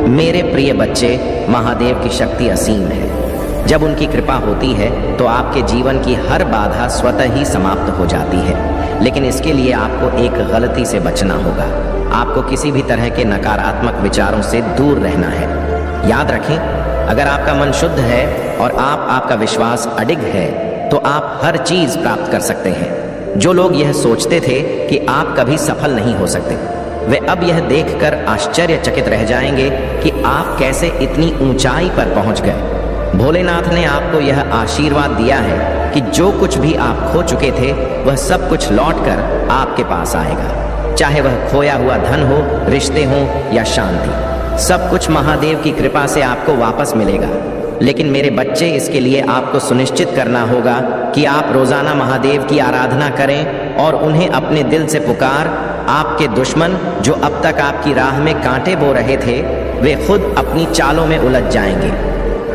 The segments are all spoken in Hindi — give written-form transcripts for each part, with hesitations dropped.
मेरे प्रिय बच्चे, महादेव की शक्ति असीम है। जब उनकी कृपा होती है तो आपके जीवन की हर बाधा स्वतः ही समाप्त हो जाती है। लेकिन इसके लिए आपको एक गलती से बचना होगा। आपको किसी भी तरह के नकारात्मक विचारों से दूर रहना है। याद रखें, अगर आपका मन शुद्ध है और आपका विश्वास अडिग है तो आप हर चीज प्राप्त कर सकते हैं। जो लोग यह सोचते थे कि आप कभी सफल नहीं हो सकते, वे अब यह देखकर आश्चर्यचकित रह जाएंगे कि आप कैसे इतनी ऊंचाई पर पहुंच गए। भोलेनाथ ने आपको यह आशीर्वाद दिया है कि जो कुछ भी आप खो चुके थे वह सब कुछ लौटकर आपके पास आएगा। चाहे वह खोया हुआ धन हो, रिश्ते हो या शांति, सब कुछ महादेव की कृपा से आपको वापस मिलेगा। लेकिन मेरे बच्चे, इसके लिए आपको सुनिश्चित करना होगा कि आप रोजाना महादेव की आराधना करें और उन्हें अपने दिल से पुकार। आपके दुश्मन जो अब तक आपकी राह में कांटे बो रहे थे, वे खुद अपनी चालों में उलझ जाएंगे।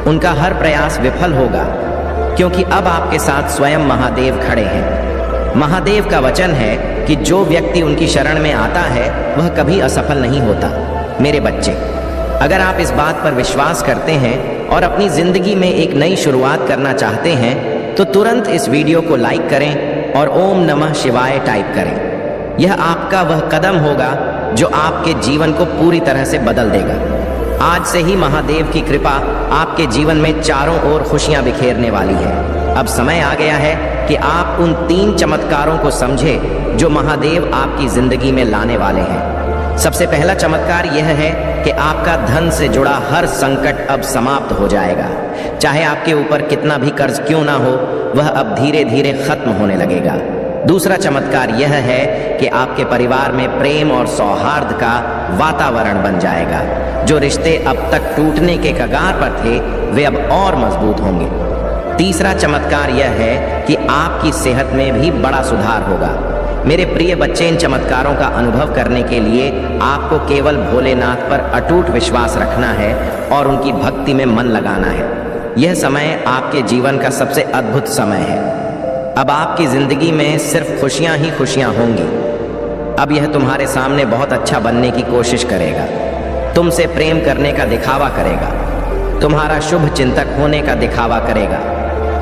उनका हर प्रयास विफल होगा, क्योंकि अब आपके साथ स्वयं महादेव खड़े हैं। महादेव का वचन है कि जो व्यक्ति उनकी शरण में आता है वह कभी असफल नहीं होता। मेरे बच्चे, अगर आप इस बात पर विश्वास करते हैं और अपनी जिंदगी में एक नई शुरुआत करना चाहते हैं तो तुरंत इस वीडियो को लाइक करें और ओम नमः शिवाय टाइप करें। यह आपका वह कदम होगा जो आपके जीवन को पूरी तरह से बदल देगा। आज से ही महादेव की कृपा आपके जीवन में चारों ओर खुशियां बिखेरने वाली है। अब समय आ गया है कि आप उन 3 चमत्कारों को समझें जो महादेव आपकी जिंदगी में लाने वाले हैं। सबसे पहला चमत्कार यह है कि आपका धन से जुड़ा हर संकट अब समाप्त हो जाएगा। चाहे आपके ऊपर कितना भी कर्ज क्यों ना हो, वह अब धीरे धीरे खत्म होने लगेगा। दूसरा चमत्कार यह है कि आपके परिवार में प्रेम और सौहार्द का वातावरण बन जाएगा। जो रिश्ते अब तक टूटने के कगार पर थे, वे अब और मजबूत होंगे। तीसरा चमत्कार यह है कि आपकी सेहत में भी बड़ा सुधार होगा। मेरे प्रिय बच्चे, इन चमत्कारों का अनुभव करने के लिए आपको केवल भोलेनाथ पर अटूट विश्वास रखना है और उनकी भक्ति में मन लगाना है। यह समय आपके जीवन का सबसे अद्भुत समय है। अब आपकी जिंदगी में सिर्फ खुशियां ही खुशियां होंगी। अब यह तुम्हारे सामने बहुत अच्छा बनने की कोशिश करेगा, तुमसे प्रेम करने का दिखावा करेगा, तुम्हारा शुभ चिंतक होने का दिखावा करेगा।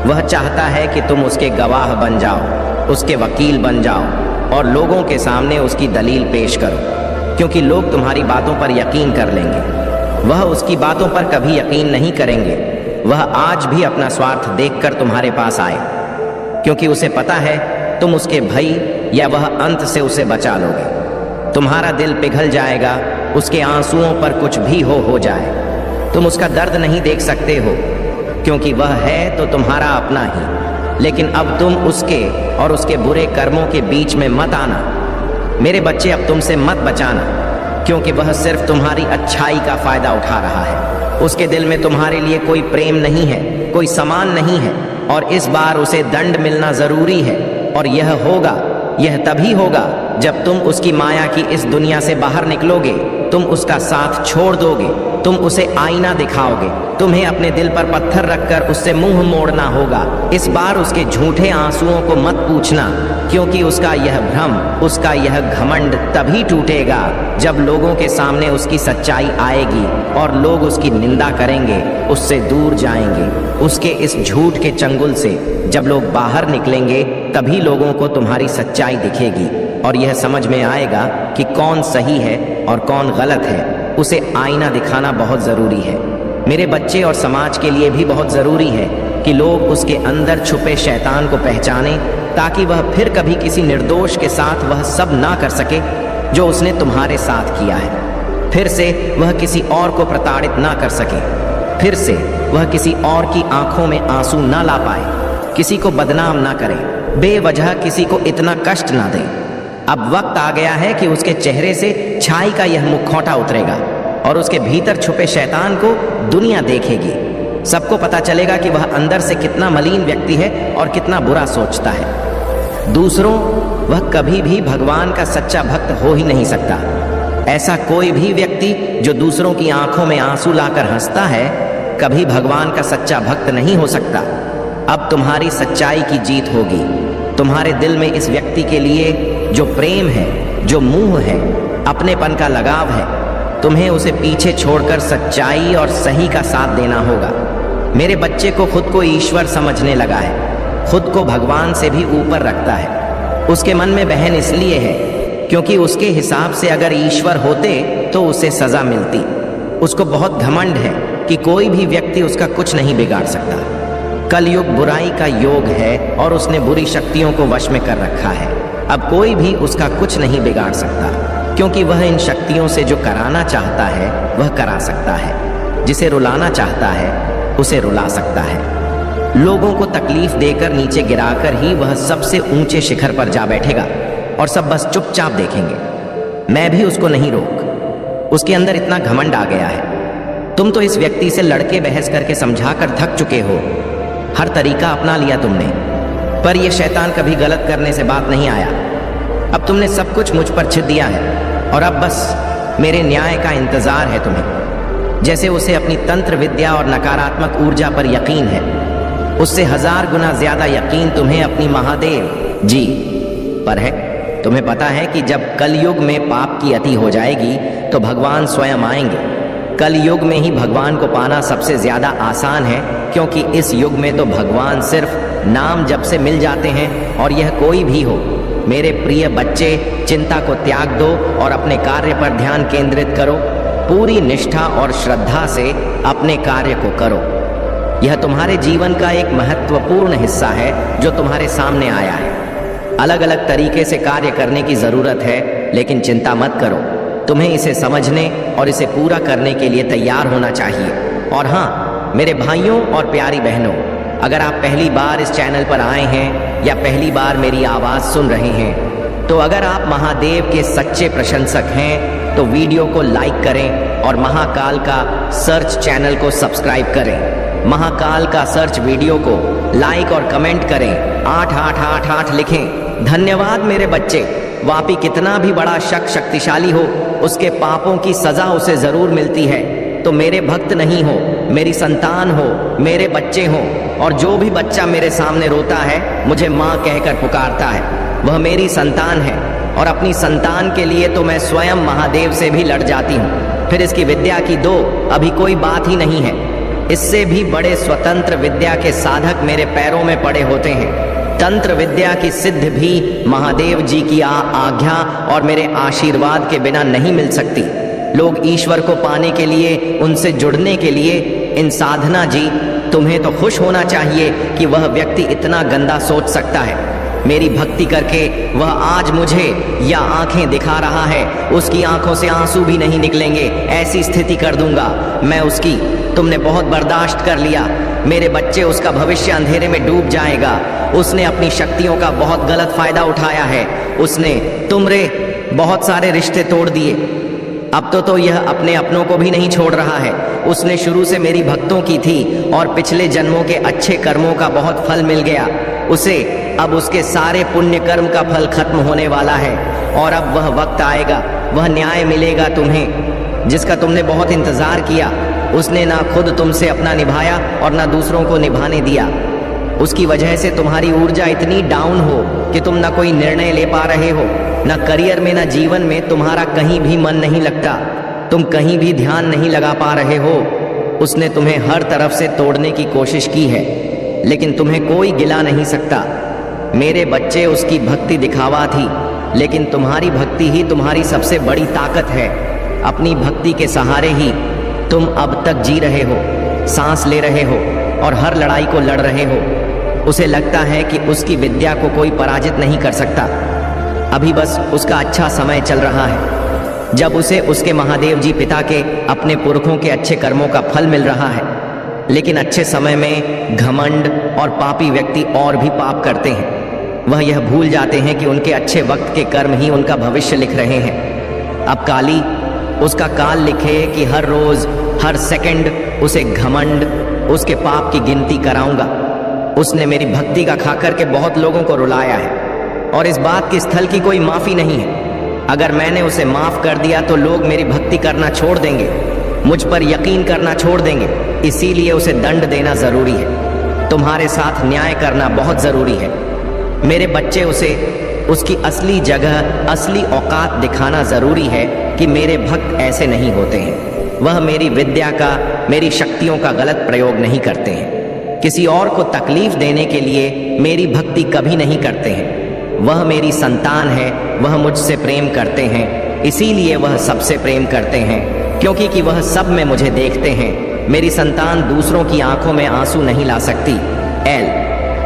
वह चाहता है कि तुम उसके गवाह बन जाओ, उसके वकील बन जाओ और लोगों के सामने उसकी दलील पेश करो, क्योंकि लोग तुम्हारी बातों पर यकीन कर लेंगे। वह उसकी बातों पर कभी यकीन नहीं करेंगे। वह आज भी अपना स्वार्थ देखकर तुम्हारे पास आए, क्योंकि उसे पता है तुम उसके भय या वह अंत से उसे बचा लोगे। तुम्हारा दिल पिघल जाएगा, उसके आंसुओं पर कुछ भी हो जाए। तुम उसका दर्द नहीं देख सकते हो, क्योंकि वह है तो तुम्हारा अपना ही। लेकिन अब तुम उसके और उसके बुरे कर्मों के बीच में मत आना। मेरे बच्चे, अब तुमसे मत बचाना, क्योंकि वह सिर्फ तुम्हारी अच्छाई का फायदा उठा रहा है। उसके दिल में तुम्हारे लिए कोई प्रेम नहीं है, कोई सम्मान नहीं है, और इस बार उसे दंड मिलना जरूरी है। और यह तभी होगा जब तुम उसकी माया की इस दुनिया से बाहर निकलोगे। तुम उसका साथ छोड़ दोगे, तुम उसे आईना दिखाओगे। तुम्हें अपने दिल पर पत्थर रखकर उससे मुंह मोड़ना होगा। इस बार उसके झूठे आंसुओं को मत पूछना, क्योंकि उसका यह भ्रम, उसका यह घमंड तभी टूटेगा जब लोगों के सामने उसकी सच्चाई आएगी और लोग उसकी निंदा करेंगे, उससे दूर जाएंगे। उसके इस झूठ के चंगुल से जब लोग बाहर निकलेंगे, तभी लोगों को तुम्हारी सच्चाई दिखेगी और यह समझ में आएगा कि कौन सही है और कौन गलत है। उसे आईना दिखाना बहुत जरूरी है। मेरे बच्चे, और समाज के लिए भी बहुत जरूरी है कि लोग उसके अंदर छुपे शैतान को पहचाने, ताकि वह फिर कभी किसी निर्दोष के साथ वह सब ना कर सके जो उसने तुम्हारे साथ किया है। फिर से वह किसी और को प्रताड़ित ना कर सके। फिर से वह किसी और की आंखों में आंसू ना ला पाए, किसी को बदनाम ना करे, बेवजह किसी को इतना कष्ट ना दे। अब वक्त आ गया है कि उसके चेहरे से छाई का यह मुखौटा उतरेगा और उसके भीतर छुपे शैतान को दुनिया देखेगी। सबको पता चलेगा कि वह अंदर से कितना मलिन व्यक्ति है और कितना बुरा सोचता है। दूसरों, वह कभी भी भगवान का सच्चा भक्त हो ही नहीं सकता। ऐसा कोई भी व्यक्ति जो दूसरों की आंखों में आंसू लाकर हंसता है, कभी भगवान का सच्चा भक्त नहीं हो सकता। अब तुम्हारी सच्चाई की जीत होगी। तुम्हारे दिल में इस व्यक्ति के लिए जो प्रेम है, जो मोह है, अपनेपन का लगाव है, तुम्हें उसे पीछे छोड़कर सच्चाई और सही का साथ देना होगा। मेरे बच्चे को खुद को ईश्वर समझने लगा है, खुद को भगवान से भी ऊपर रखता है। उसके मन में बहन इसलिए है क्योंकि उसके हिसाब से अगर ईश्वर होते तो उसे सजा मिलती। उसको बहुत घमंड है कि कोई भी व्यक्ति उसका कुछ नहीं बिगाड़ सकता। कलयुग बुराई का योग है और उसने बुरी शक्तियों को वश में कर रखा है। अब कोई भी उसका कुछ नहीं बिगाड़ सकता, क्योंकि वह इन शक्तियों से जो कराना चाहता है वह करा सकता है, जिसे रुलाना चाहता है उसे रुला सकता है। लोगों को तकलीफ देकर नीचे गिराकर ही वह सबसे ऊंचे शिखर पर जा बैठेगा और सब बस चुपचाप देखेंगे। मैं भी उसको नहीं रोक, उसके अंदर इतना घमंड आ गया है। तुम तो इस व्यक्ति से लड़के बहस करके समझाकर थक चुके हो, हर तरीका अपना लिया तुमने, पर यह शैतान कभी गलत करने से बात नहीं आया। अब तुमने सब कुछ मुझ पर छिड़ दिया है और अब बस मेरे न्याय का इंतजार है तुम्हें। जैसे उसे अपनी तंत्र विद्या और नकारात्मक ऊर्जा पर यकीन है, उससे 1000 गुना ज्यादा यकीन तुम्हें अपनी महादेव जी पर है। तुम्हें पता है कि जब कलयुग में पाप की अति हो जाएगी तो भगवान स्वयं आएंगे। कलयुग में ही भगवान को पाना सबसे ज्यादा आसान है, क्योंकि इस युग में तो भगवान सिर्फ नाम जप से मिल जाते हैं, और यह कोई भी हो। मेरे प्रिय बच्चे, चिंता को त्याग दो और अपने कार्य पर ध्यान केंद्रित करो। पूरी निष्ठा और श्रद्धा से अपने कार्य को करो। यह तुम्हारे जीवन का एक महत्वपूर्ण हिस्सा है जो तुम्हारे सामने आया है। अलग अलग तरीके से कार्य करने की जरूरत है, लेकिन चिंता मत करो। तुम्हें इसे समझने और इसे पूरा करने के लिए तैयार होना चाहिए। और हाँ, मेरे भाइयों और प्यारी बहनों, अगर आप पहली बार इस चैनल पर आए हैं या पहली बार मेरी आवाज़ सुन रहे हैं, तो अगर आप महादेव के सच्चे प्रशंसक हैं तो वीडियो को लाइक करें और महाकाल का सर्च चैनल को सब्सक्राइब करें। महाकाल का सर्च वीडियो को लाइक और कमेंट करें, 8888 लिखें। धन्यवाद मेरे बच्चे। वापी कितना भी बड़ा शक्तिशाली हो, उसके पापों की सजा उसे जरूर मिलती है। तो मेरे भक्त नहीं हो, मेरी संतान हो, मेरे बच्चे हो, और जो भी बच्चा मेरे सामने रोता है, मुझे माँ कहकर पुकारता है, वह मेरी संतान है। और अपनी संतान के लिए तो मैं स्वयं महादेव से भी लड़ जाती हूँ। फिर इसकी विद्या की दो अभी कोई बात ही नहीं है। इससे भी बड़े स्वतंत्र विद्या के साधक मेरे पैरों में पड़े होते हैं। तंत्र विद्या की सिद्ध भी महादेव जी की आज्ञा और मेरे आशीर्वाद के बिना नहीं मिल सकती। लोग ईश्वर को पाने के लिए, उनसे जुड़ने के लिए इन साधना जी, तुम्हें तो खुश होना चाहिए कि वह व्यक्ति इतना गंदा सोच सकता है। मेरी भक्ति करके वह आज मुझे या आंखें दिखा रहा है, उसकी आंखों से आंसू भी नहीं निकलेंगे, ऐसी स्थिति कर दूंगा मैं उसकी। तुमने बहुत बर्दाश्त कर लिया मेरे बच्चे, उसका भविष्य अंधेरे में डूब जाएगा। उसने अपनी शक्तियों का बहुत गलत फायदा उठाया है। उसने तुमरे बहुत सारे रिश्ते तोड़ दिए। अब तो यह अपने अपनों को भी नहीं छोड़ रहा है। उसने शुरू से मेरी भक्तों की थी और पिछले जन्मों के अच्छे कर्मों का बहुत फल मिल गया उसे। अब उसके सारे पुण्य कर्म का फल खत्म होने वाला है और अब वह वक्त आएगा, वह न्याय मिलेगा तुम्हें, जिसका तुमने बहुत इंतजार किया। उसने ना खुद तुमसे अपना निभाया और ना दूसरों को निभाने दिया। उसकी वजह से तुम्हारी ऊर्जा इतनी डाउन हो कि तुम ना कोई निर्णय ले पा रहे हो, ना करियर में ना जीवन में तुम्हारा कहीं भी मन नहीं लगता, तुम कहीं भी ध्यान नहीं लगा पा रहे हो। उसने तुम्हें हर तरफ से तोड़ने की कोशिश की है, लेकिन तुम्हें कोई गिला नहीं सकता। मेरे बच्चे, उसकी भक्ति दिखावा थी, लेकिन तुम्हारी भक्ति ही तुम्हारी सबसे बड़ी ताकत है। अपनी भक्ति के सहारे ही तुम अब तक जी रहे हो, सांस ले रहे हो और हर लड़ाई को लड़ रहे हो। उसे लगता है कि उसकी विद्या को कोई पराजित नहीं कर सकता। अभी बस उसका अच्छा समय चल रहा है, जब उसे उसके महादेव जी पिता के, अपने पुरखों के अच्छे कर्मों का फल मिल रहा है। लेकिन अच्छे समय में घमंड और पापी व्यक्ति और भी पाप करते हैं। वह यह भूल जाते हैं कि उनके अच्छे वक्त के कर्म ही उनका भविष्य लिख रहे हैं। अब काली उसका काल लिखे कि हर रोज हर सेकंड उसे घमंड, उसके पाप की गिनती कराऊंगा। उसने मेरी भक्ति का खाकर के बहुत लोगों को रुलाया है और इस बात की स्थल की कोई माफी नहीं है। अगर मैंने उसे माफ कर दिया तो लोग मेरी भक्ति करना छोड़ देंगे, मुझ पर यकीन करना छोड़ देंगे। इसीलिए उसे दंड देना जरूरी है। तुम्हारे साथ न्याय करना बहुत जरूरी है मेरे बच्चे। उसे उसकी असली जगह, असली औकात दिखाना जरूरी है कि मेरे भक्त ऐसे नहीं होते हैं। वह मेरी विद्या का, मेरी शक्तियों का गलत प्रयोग नहीं करते हैं। किसी और को तकलीफ देने के लिए मेरी भक्ति कभी नहीं करते हैं। वह मेरी संतान है, वह मुझसे प्रेम करते हैं, इसीलिए वह सबसे प्रेम करते हैं, क्योंकि कि वह सब में मुझे देखते हैं। मेरी संतान दूसरों की आंखों में आंसू नहीं ला सकती। एल,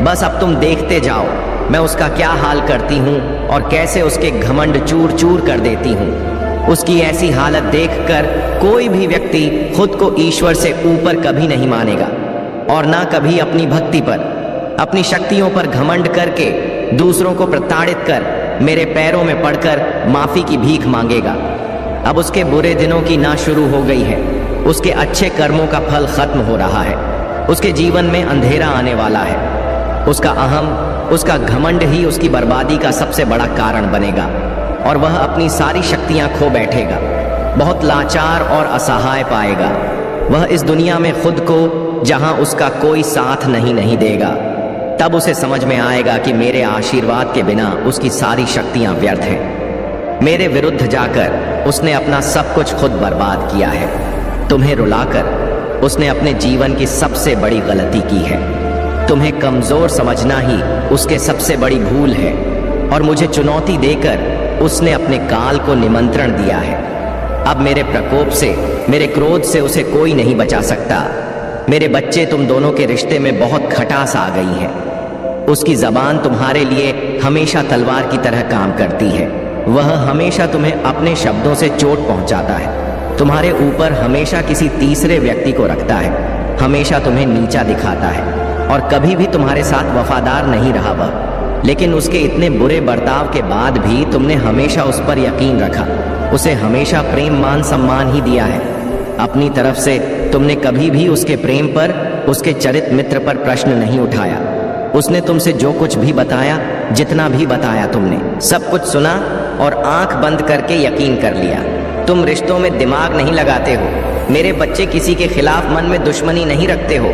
बस अब तुम देखते जाओ मैं उसका क्या हाल करती हूँ और कैसे उसके घमंड चूर चूर कर देती हूँ। उसकी ऐसी हालत देखकर कोई भी व्यक्ति खुद को ईश्वर से ऊपर कभी नहीं मानेगा और ना कभी अपनी भक्ति पर, अपनी शक्तियों पर घमंड करके दूसरों को प्रताड़ित कर मेरे पैरों में पड़कर माफी की भीख मांगेगा। अब उसके बुरे दिनों की ना शुरू हो गई है, उसके अच्छे कर्मों का फल खत्म हो रहा है। उसके जीवन में अंधेरा आने वाला है। उसका अहम, उसका घमंड ही उसकी बर्बादी का सबसे बड़ा कारण बनेगा और वह अपनी सारी शक्तियां खो बैठेगा। बहुत लाचार और असहाय पाएगा। वह इस दुनिया में खुद को, जहां उसका कोई साथ नहीं देगा। तब उसे समझ में आएगा कि मेरे आशीर्वाद के बिना उसकी सारी शक्तियां व्यर्थ हैं। मेरे विरुद्ध जाकर उसने अपना सब कुछ खुद बर्बाद किया है। तुम्हें रुलाकर उसने अपने जीवन की सबसे बड़ी गलती की है। तुम्हें कमजोर समझना ही उसके सबसे बड़ी भूल है और मुझे चुनौती देकर उसने अपने काल को निमंत्रण दिया है। अब मेरे प्रकोप से, मेरे क्रोध से उसे कोई नहीं बचा सकता। मेरे बच्चे, तुम दोनों के रिश्ते में बहुत खटास आ गई है। उसकी जबान तुम्हारे लिए हमेशा तलवार की तरह काम करती है। वह हमेशा तुम्हें अपने शब्दों से चोट पहुंचाता है। तुम्हारे ऊपर हमेशा किसी तीसरे व्यक्ति को रखता है, हमेशा तुम्हें नीचा दिखाता है और कभी भी तुम्हारे साथ वफादार नहीं रहा वह। लेकिन उसके इतने बुरे बर्ताव के बाद भी तुमने हमेशा उस पर यकीन रखा, उसे हमेशा प्रेम मान सम्मान ही दिया है। अपनी तरफ से तुमने कभी भी उसके प्रेम पर, उसके चरित मित्र पर प्रश्न नहीं उठाया। उसने तुमसे जो कुछ भी बताया, जितना भी बताया, तुमने सब कुछ सुना और आंख बंद करके यकीन कर लिया। तुम रिश्तों में दिमाग नहीं लगाते हो। मेरे बच्चे, किसी के खिलाफ मन में दुश्मनी नहीं रखते हो।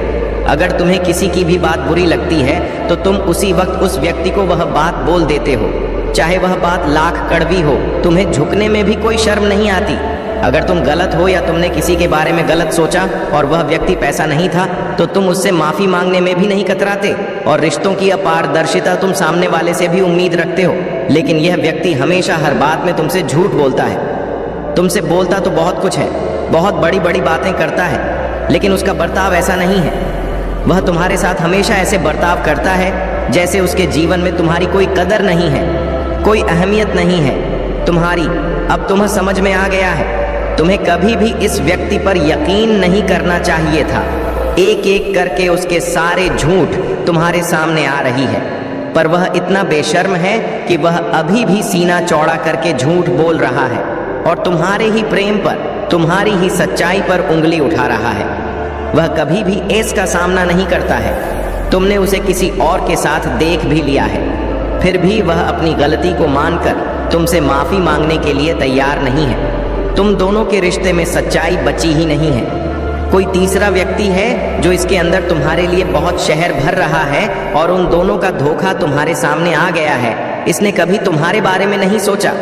अगर तुम्हें किसी की भी बात बुरी लगती है तो तुम उसी वक्त उस व्यक्ति को वह बात बोल देते हो, चाहे वह बात लाख कड़वी हो। तुम्हें झुकने में भी कोई शर्म नहीं आती। अगर तुम गलत हो या तुमने किसी के बारे में गलत सोचा और वह व्यक्ति पैसा नहीं था तो तुम उससे माफी मांगने में भी नहीं कतराते। और रिश्तों की अपारदर्शिता तुम सामने वाले से भी उम्मीद रखते हो, लेकिन यह व्यक्ति हमेशा हर बात में तुमसे झूठ बोलता है। तुमसे बोलता तो बहुत कुछ है, बहुत बड़ी बड़ी बातें करता है, लेकिन उसका बर्ताव ऐसा नहीं है। वह तुम्हारे साथ हमेशा ऐसे बर्ताव करता है जैसे उसके जीवन में तुम्हारी कोई कदर नहीं है, कोई अहमियत नहीं है तुम्हारी। अब तुम्हें समझ में आ गया है। तुम्हें कभी भी इस व्यक्ति पर यकीन नहीं करना चाहिए था। एक एक करके उसके सारे झूठ तुम्हारे सामने आ रही है, पर वह इतना बेशर्म है कि वह अभी भी सीना चौड़ा करके झूठ बोल रहा है और तुम्हारे ही प्रेम पर, तुम्हारी ही सच्चाई पर उंगली उठा रहा है। वह कभी भी ऐस का सामना नहीं करता है। तुमने उसे किसी और के साथ देख भी लिया है, फिर भी वह अपनी गलती को मानकर तुमसे माफी मांगने के लिए तैयार नहीं है। तुम दोनों के रिश्ते में सच्चाई बची ही नहीं है। कोई तीसरा व्यक्ति है जो इसके अंदर तुम्हारे लिए बहुत शहर भर रहा है और उन दोनों का धोखा तुम्हारे सामने आ गया है। इसने कभी तुम्हारे बारे में नहीं सोचा।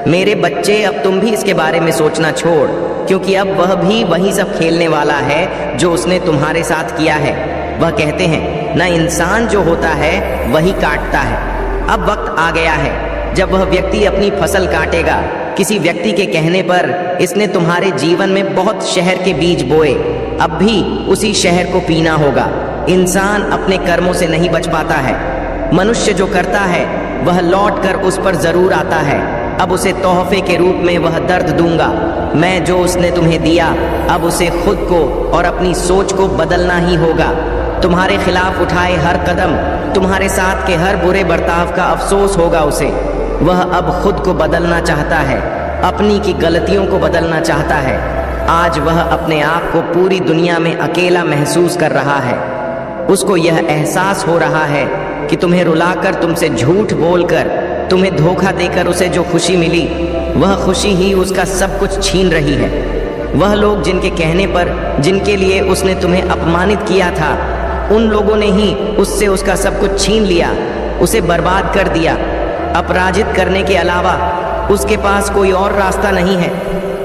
मेरे बच्चे, अब तुम भी इसके बारे में सोचना छोड़, क्योंकि अब वह भी वही सब खेलने वाला है जो उसने तुम्हारे साथ किया है। वह कहते हैं ना, इंसान जो होता है वही काटता है। अब वक्त आ गया है जब वह व्यक्ति अपनी फसल काटेगा। किसी व्यक्ति के कहने पर इसने तुम्हारे जीवन में बहुत शहर के बीज बोए, अब भी उसी शहर को पीना होगा। इंसान अपने कर्मों से नहीं बच पाता है। मनुष्य जो करता है वह लौट कर उस पर जरूर आता है। अब उसे तोहफे के रूप में वह दर्द दूंगा। मैं जो उसने तुम्हें दिया, अब उसे खुद को और अपनी सोच को बदलना ही होगा। तुम्हारे खिलाफ उठाए हर कदम, तुम्हारे साथ के हर बुरे बर्ताव का अफसोस होगा उसे। वह अब खुद को बदलना चाहता है, अपनी की गलतियों को बदलना चाहता है। आज वह अपने आप को पूरी दुनिया में अकेला महसूस कर रहा है। उसको यह एहसास हो रहा है कि तुम्हें रुलाकर, तुमसे झूठ बोलकर, तुम्हें धोखा देकर उसे जो खुशी मिली, वह खुशी ही उसका सब कुछ छीन रही है। वह लोग जिनके कहने पर, जिनके लिए उसने तुम्हें अपमानित किया था, उन लोगों ने ही उससे उसका सब कुछ छीन लिया, उसे बर्बाद कर दिया। अपराजित करने के अलावा उसके पास कोई और रास्ता नहीं है।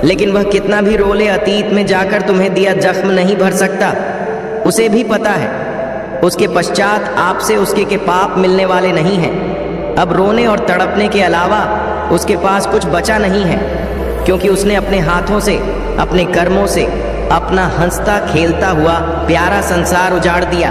लेकिन वह कितना भी रोले, अतीत में जाकर तुम्हें दिया जख्म नहीं भर सकता। उसे भी पता है उसके पश्चात आपसे उसके के पाप मिलने वाले नहीं हैं। अब रोने और तड़पने के अलावा उसके पास कुछ बचा नहीं है, क्योंकि उसने अपने हाथों से, अपने कर्मों से अपना हंसता खेलता हुआ प्यारा संसार उजाड़ दिया।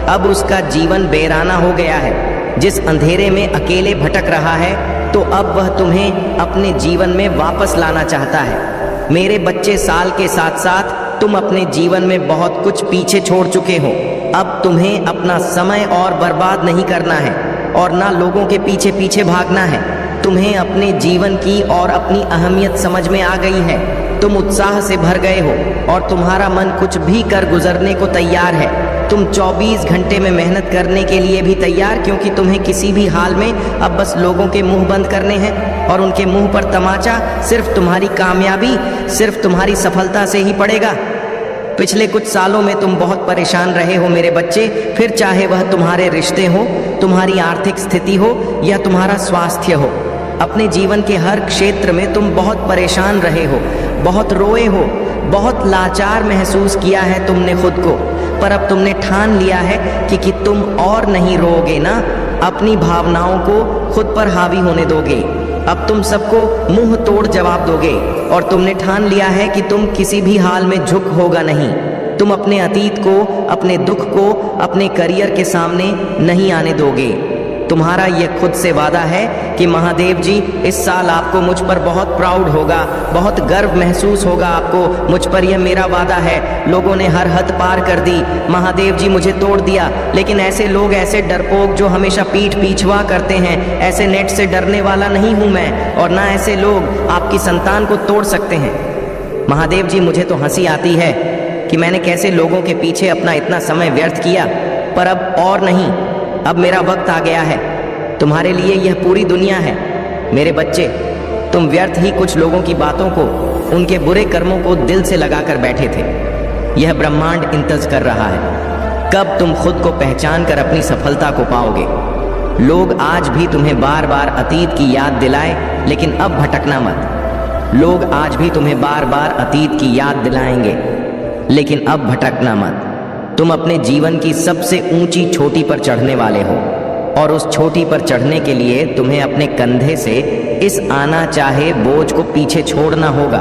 अब उसका जीवन बेराना हो गया है। जिस अंधेरे में अकेले भटक रहा है, तो अब वह तुम्हें अपने जीवन में वापस लाना चाहता है। मेरे बच्चे, साल के साथ साथ तुम अपने जीवन में बहुत कुछ पीछे छोड़ चुके हो। अब तुम्हें अपना समय और बर्बाद नहीं करना है और ना लोगों के पीछे पीछे भागना है। तुम्हें अपने जीवन की और अपनी अहमियत समझ में आ गई है। तुम उत्साह से भर गए हो और तुम्हारा मन कुछ भी कर गुजरने को तैयार है। तुम 24 घंटे में मेहनत करने के लिए भी तैयार, क्योंकि तुम्हें किसी भी हाल में अब बस लोगों के मुंह बंद करने हैं और उनके मुंह पर तमाचा सिर्फ तुम्हारी कामयाबी, सिर्फ तुम्हारी सफलता से ही पड़ेगा। पिछले कुछ सालों में तुम बहुत परेशान रहे हो मेरे बच्चे, फिर चाहे वह तुम्हारे रिश्ते हो, तुम्हारी आर्थिक स्थिति हो या तुम्हारा स्वास्थ्य हो। अपने जीवन के हर क्षेत्र में तुम बहुत परेशान रहे हो, बहुत रोए हो, बहुत लाचार महसूस किया है तुमने खुद को। पर अब तुमने ठान लिया है कि तुम और नहीं रोओगे ना, अपनी भावनाओं को खुद पर हावी होने दोगे। अब तुम सबको मुंह तोड़ जवाब दोगे और तुमने ठान लिया है कि तुम किसी भी हाल में झुक होगा नहीं। तुम अपने अतीत को, अपने दुख को अपने करियर के सामने नहीं आने दोगे। तुम्हारा यह खुद से वादा है कि महादेव जी, इस साल आपको मुझ पर बहुत प्राउड होगा, बहुत गर्व महसूस होगा आपको मुझ पर। यह मेरा वादा है। लोगों ने हर हद पार कर दी, महादेव जी मुझे तोड़ दिया, लेकिन ऐसे लोग, ऐसे डरपोक जो हमेशा पीठ पीछवा करते हैं, ऐसे नेट से डरने वाला नहीं हूं मैं, और ना ऐसे लोग आपकी संतान को तोड़ सकते हैं। महादेव जी, मुझे तो हंसी आती है कि मैंने कैसे लोगों के पीछे अपना इतना समय व्यर्थ किया, पर अब और नहीं। अब मेरा वक्त आ गया है। तुम्हारे लिए यह पूरी दुनिया है। मेरे बच्चे, तुम व्यर्थ ही कुछ लोगों की बातों को, उनके बुरे कर्मों को दिल से लगाकर बैठे थे। यह ब्रह्मांड इंतजार कर रहा है कब तुम खुद को पहचान कर अपनी सफलता को पाओगे। लोग आज भी तुम्हें बार बार अतीत की याद दिलाए, लेकिन अब भटकना मत। लोग आज भी तुम्हें बार बार अतीत की याद दिलाएंगे, लेकिन अब भटकना मत। तुम अपने जीवन की सबसे ऊंची चोटी पर चढ़ने वाले हो, और उस चोटी पर चढ़ने के लिए तुम्हें अपने कंधे से इस आना चाहे बोझ को पीछे छोड़ना होगा,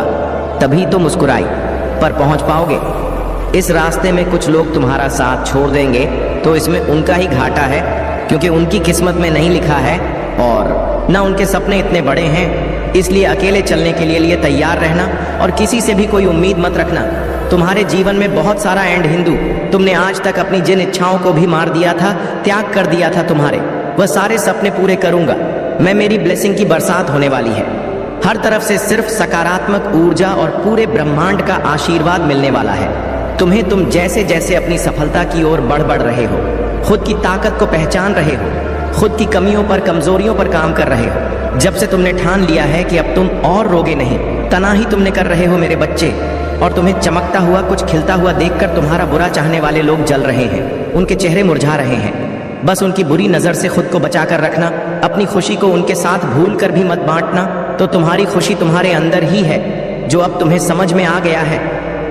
तभी तुम मुस्कुराई पर पहुंच पाओगे। इस रास्ते में कुछ लोग तुम्हारा साथ छोड़ देंगे, तो इसमें उनका ही घाटा है, क्योंकि उनकी किस्मत में नहीं लिखा है और ना उनके सपने इतने बड़े हैं। इसलिए अकेले चलने के लिए तैयार रहना और किसी से भी कोई उम्मीद मत रखना। तुम्हारे जीवन में बहुत सारा एंड हिंदू, तुमने आज तक अपनी जिन इच्छाओं को भी मार दिया था, त्याग कर दिया था तुम्हारे, वह सारे सपने पूरे करूंगा मैं। मेरी ब्लेसिंग की बरसात होने वाली है। हर तरफ से सिर्फ सकारात्मक ऊर्जा और पूरे ब्रह्मांड का आशीर्वाद मिलने वाला है तुम्हें। तुम जैसे जैसे अपनी सफलता की ओर बढ़ रहे हो, खुद की ताकत को पहचान रहे हो, खुद की कमियों पर, कमजोरियों पर काम कर रहे हो। जब से तुमने ठान लिया है कि अब तुम और रोगे नहीं, तनाही तुमने कर रहे हो मेरे बच्चे, और तुम्हें चमकता हुआ, कुछ खिलता हुआ देखकर तुम्हारा बुरा चाहने वाले लोग जल रहे हैं, उनके चेहरे मुरझा रहे हैं। बस उनकी बुरी नजर से खुद को बचा कर रखना। अपनी खुशी को उनके साथ भूल कर भी मत बांटना। तो तुम्हारी खुशी तुम्हारे अंदर ही है, जो अब तुम्हें समझ में आ गया है।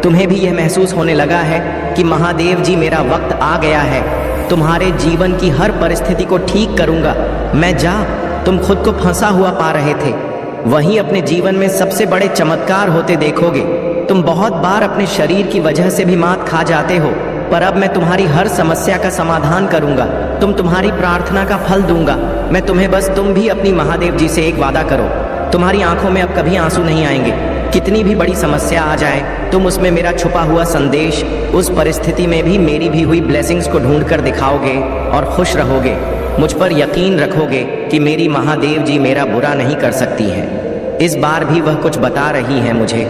तुम्हें भी यह महसूस होने लगा है कि महादेव जी, मेरा वक्त आ गया है। तुम्हारे जीवन की हर परिस्थिति को ठीक करूंगा मैं। जा, तुम खुद को फंसा हुआ पा रहे थे, वहीं अपने जीवन में सबसे बड़े चमत्कार होते देखोगे। तुम बहुत बार अपने शरीर की वजह से भी मात खा जाते हो, पर अब मैं तुम्हारी हर समस्या का समाधान करूंगा। तुम्हारी प्रार्थना का फल दूंगा मैं तुम्हें। बस तुम भी अपनी महादेव जी से एक वादा करो, तुम्हारी आंखों में अब कभी आंसू नहीं आएंगे। कितनी भी बड़ी समस्या आ जाए, तुम उसमें मेरा छुपा हुआ संदेश, उस परिस्थिति में भी मेरी भी हुई ब्लेसिंग्स को ढूंढ कर दिखाओगे और खुश रहोगे। मुझ पर यकीन रखोगे कि मेरी महादेव जी मेरा बुरा नहीं कर सकती है। इस बार भी वह कुछ बता रही है मुझे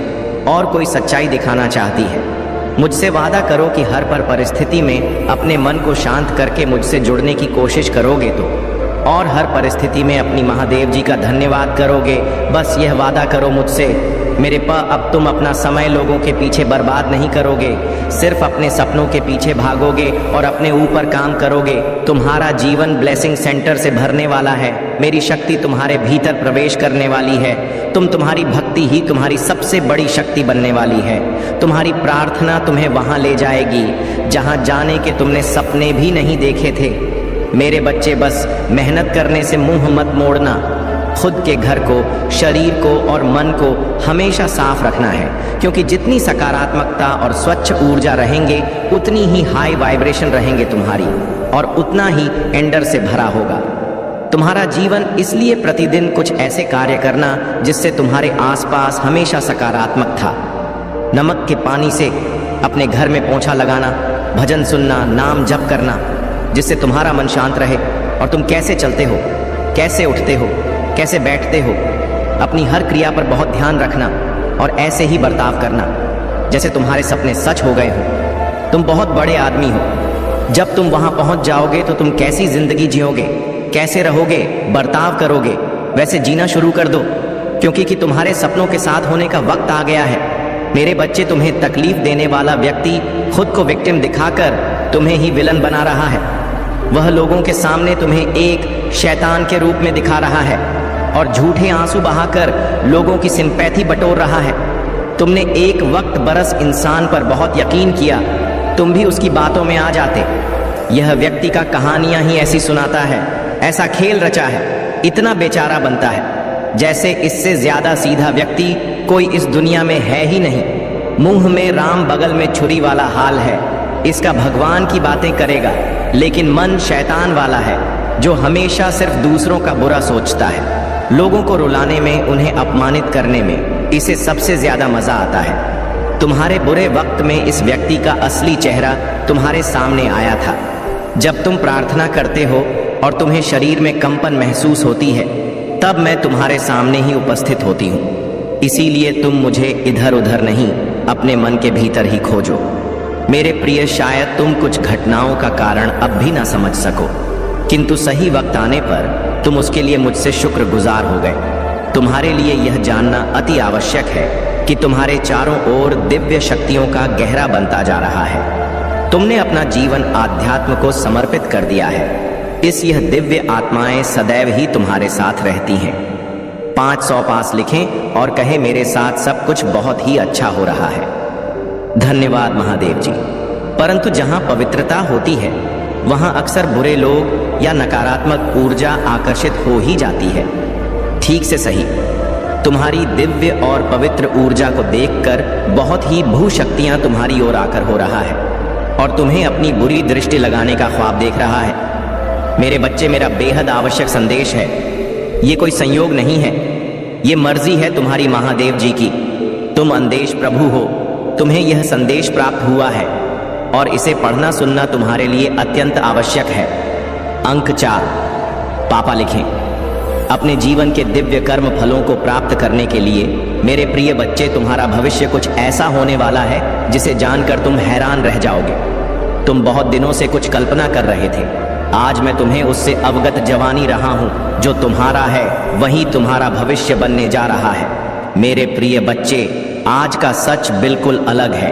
और कोई सच्चाई दिखाना चाहती है। मुझसे वादा करो कि हर परिस्थिति में अपने मन को शांत करके मुझसे जुड़ने की कोशिश करोगे तो, और हर परिस्थिति में अपनी महादेव जी का धन्यवाद करोगे। बस यह वादा करो मुझसे। मेरे अब तुम अपना समय लोगों के पीछे बर्बाद नहीं करोगे, सिर्फ अपने सपनों के पीछे भागोगे और अपने ऊपर काम करोगे। तुम्हारा जीवन ब्लेसिंग सेंटर से भरने वाला है। मेरी शक्ति तुम्हारे भीतर प्रवेश करने वाली है। तुम्हारी भक्ति ही तुम्हारी सबसे बड़ी शक्ति बनने वाली है। तुम्हारी प्रार्थना तुम्हें वहां ले जाएगी जहां जाने के तुमने सपने भी नहीं देखे थे। मेरे बच्चे, बस मेहनत करने से मुंह मत मोड़ना। खुद के घर को, शरीर को और मन को हमेशा साफ रखना है, क्योंकि जितनी सकारात्मकता और स्वच्छ ऊर्जा रहेंगे उतनी ही हाई वाइब्रेशन रहेंगे तुम्हारी, और उतना ही एंडर से भरा होगा। तुम्हारा जीवन इसलिए प्रतिदिन कुछ ऐसे कार्य करना जिससे तुम्हारे आसपास हमेशा सकारात्मक था। नमक के पानी से अपने घर में पोंछा लगाना, भजन सुनना, नाम जप करना, जिससे तुम्हारा मन शांत रहे। और तुम कैसे चलते हो, कैसे उठते हो, कैसे बैठते हो, अपनी हर क्रिया पर बहुत ध्यान रखना और ऐसे ही बर्ताव करना जैसे तुम्हारे सपने सच हो गए हो। तुम बहुत बड़े आदमी हो। जब तुम वहां पहुंच जाओगे तो तुम कैसी जिंदगी जियोगे, कैसे रहोगे, बर्ताव करोगे, वैसे जीना शुरू कर दो, क्योंकि तुम्हारे सपनों के साथ होने का वक्त आ गया है। मेरे बच्चे, तुम्हें तकलीफ देने वाला व्यक्ति खुद को विक्टिम दिखाकर तुम्हें ही विलन बना रहा है। वह लोगों के सामने तुम्हें एक शैतान के रूप में दिखा रहा है और झूठे आंसू बहाकर लोगों की सिंपैथी बटोर रहा है। तुमने एक वक्त बरस इंसान पर बहुत यकीन किया, तुम भी उसकी बातों में आ जाते। यह व्यक्ति का कहानियां ही ऐसी सुनाता है, ऐसा खेल रचा है, इतना बेचारा बनता है जैसे इससे ज्यादा सीधा व्यक्ति कोई इस दुनिया में है ही नहीं। मुंह में राम बगल में छुरी वाला हाल है। इसका भगवान की बातें करेगा, लेकिन मन शैतान वाला है जो हमेशा सिर्फ दूसरों का बुरा सोचता है। लोगों को रुलाने में, उन्हें अपमानित करने में इसे सबसे ज्यादा मजा आता है। तुम्हारे बुरे वक्त में इस व्यक्ति का असली चेहरा तुम्हारे सामने आया था। जब तुम प्रार्थना करते हो और तुम्हें शरीर में कंपन महसूस होती है, तब मैं तुम्हारे सामने ही उपस्थित होती हूँ। इसीलिए तुम मुझे इधर उधर नहीं, अपने मन के भीतर ही खोजो। मेरे प्रिय, शायद तुम कुछ घटनाओं का कारण अब भी ना समझ सको, किंतु सही वक्त आने पर तुम उसके लिए मुझसे शुक्रगुजार हो गए। तुम्हारे लिए यह जानना अति आवश्यक है कि तुम्हारे चारों ओर दिव्य शक्तियों का गहरा बनता जा रहा है। तुमने अपना जीवन आध्यात्म को समर्पित कर दिया है। यह दिव्य आत्माएं सदैव ही तुम्हारे साथ रहती हैं। 500 पास लिखें और कहें, मेरे साथ सब कुछ बहुत ही अच्छा हो रहा है। धन्यवाद महादेव जी। परंतु जहां पवित्रता होती है वहां अक्सर बुरे लोग या नकारात्मक ऊर्जा आकर्षित हो ही जाती है। ठीक से सही, तुम्हारी दिव्य और पवित्र ऊर्जा को देखकर बहुत ही भूशक्तियां तुम्हारी ओर आकर हो रहा है और तुम्हें अपनी बुरी दृष्टि लगाने का ख्वाब देख रहा है। मेरे बच्चे, मेरा बेहद आवश्यक संदेश है। ये कोई संयोग नहीं है, ये मर्जी है तुम्हारी महादेव जी की। तुम अंदेश प्रभु हो, तुम्हें यह संदेश प्राप्त हुआ है और इसे पढ़ना सुनना तुम्हारे लिए अत्यंत आवश्यक है। अंक 4 पापा लिखें। अपने जीवन के दिव्य कर्म फलों को प्राप्त करने के लिए मेरे प्रिय बच्चे, तुम्हारा भविष्य कुछ ऐसा होने वाला है जिसे जानकर तुम हैरान रह जाओगे। तुम बहुत दिनों से कुछ कल्पना कर रहे थे, आज मैं तुम्हें उससे अवगत जवानी रहा हूं। जो तुम्हारा है वही तुम्हारा भविष्य बनने जा रहा है। मेरे प्रिय बच्चे, आज का सच बिल्कुल अलग है,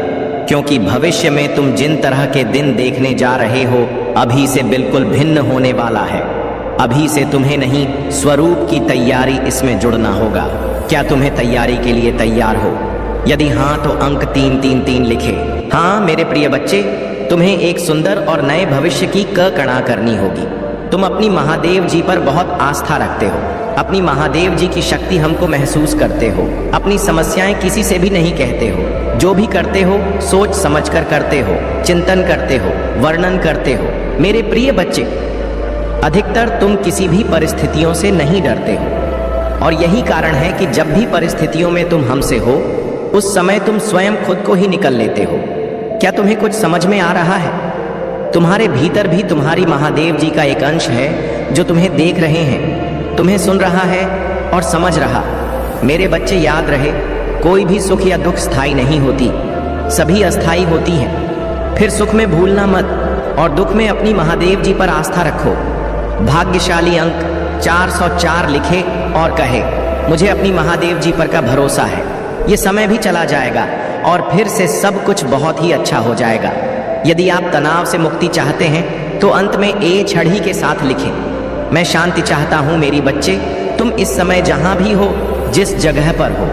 क्योंकि भविष्य में तुम जिन तरह के दिन देखने जा रहे हो अभी से बिल्कुल भिन्न होने वाला है। अभी से तुम्हें नहीं, स्वरूप की तैयारी इसमें जुड़ना होगा। क्या तुम्हें तैयारी के लिए तैयार हो? यदि हाँ तो अंक 333 लिखे। हाँ मेरे प्रिय बच्चे, तुम्हें एक सुंदर और नए भविष्य की कणा करनी होगी। तुम अपनी महादेव जी पर बहुत आस्था रखते हो, अपनी महादेव जी की शक्ति हमको महसूस करते हो, अपनी समस्याएं किसी से भी नहीं कहते हो। जो भी करते हो सोच समझकर करते हो, चिंतन करते हो, वर्णन करते हो। मेरे प्रिय बच्चे, अधिकतर तुम किसी भी परिस्थितियों से नहीं डरते हो और यही कारण है कि जब भी परिस्थितियों में तुम हमसे हो उस समय तुम स्वयं खुद को ही निकल लेते हो। क्या तुम्हें कुछ समझ में आ रहा है? तुम्हारे भीतर भी तुम्हारी महादेव जी का एक अंश है जो तुम्हें देख रहे हैं, तुम्हें सुन रहा है और समझ रहा। मेरे बच्चे, याद रहे, कोई भी सुख या दुख स्थायी नहीं होती, सभी अस्थायी होती हैं। फिर सुख में भूलना मत और दुख में अपनी महादेव जी पर आस्था रखो। भाग्यशाली अंक 404 लिखे और कहे, मुझे अपनी महादेव जी पर का भरोसा है। ये समय भी चला जाएगा और फिर से सब कुछ बहुत ही अच्छा हो जाएगा। यदि आप तनाव से मुक्ति चाहते हैं तो अंत में ए छड़ी के साथ लिखें, मैं शांति चाहता हूँ मेरी बच्चे। तुम इस समय जहाँ भी हो, जिस जगह पर हो,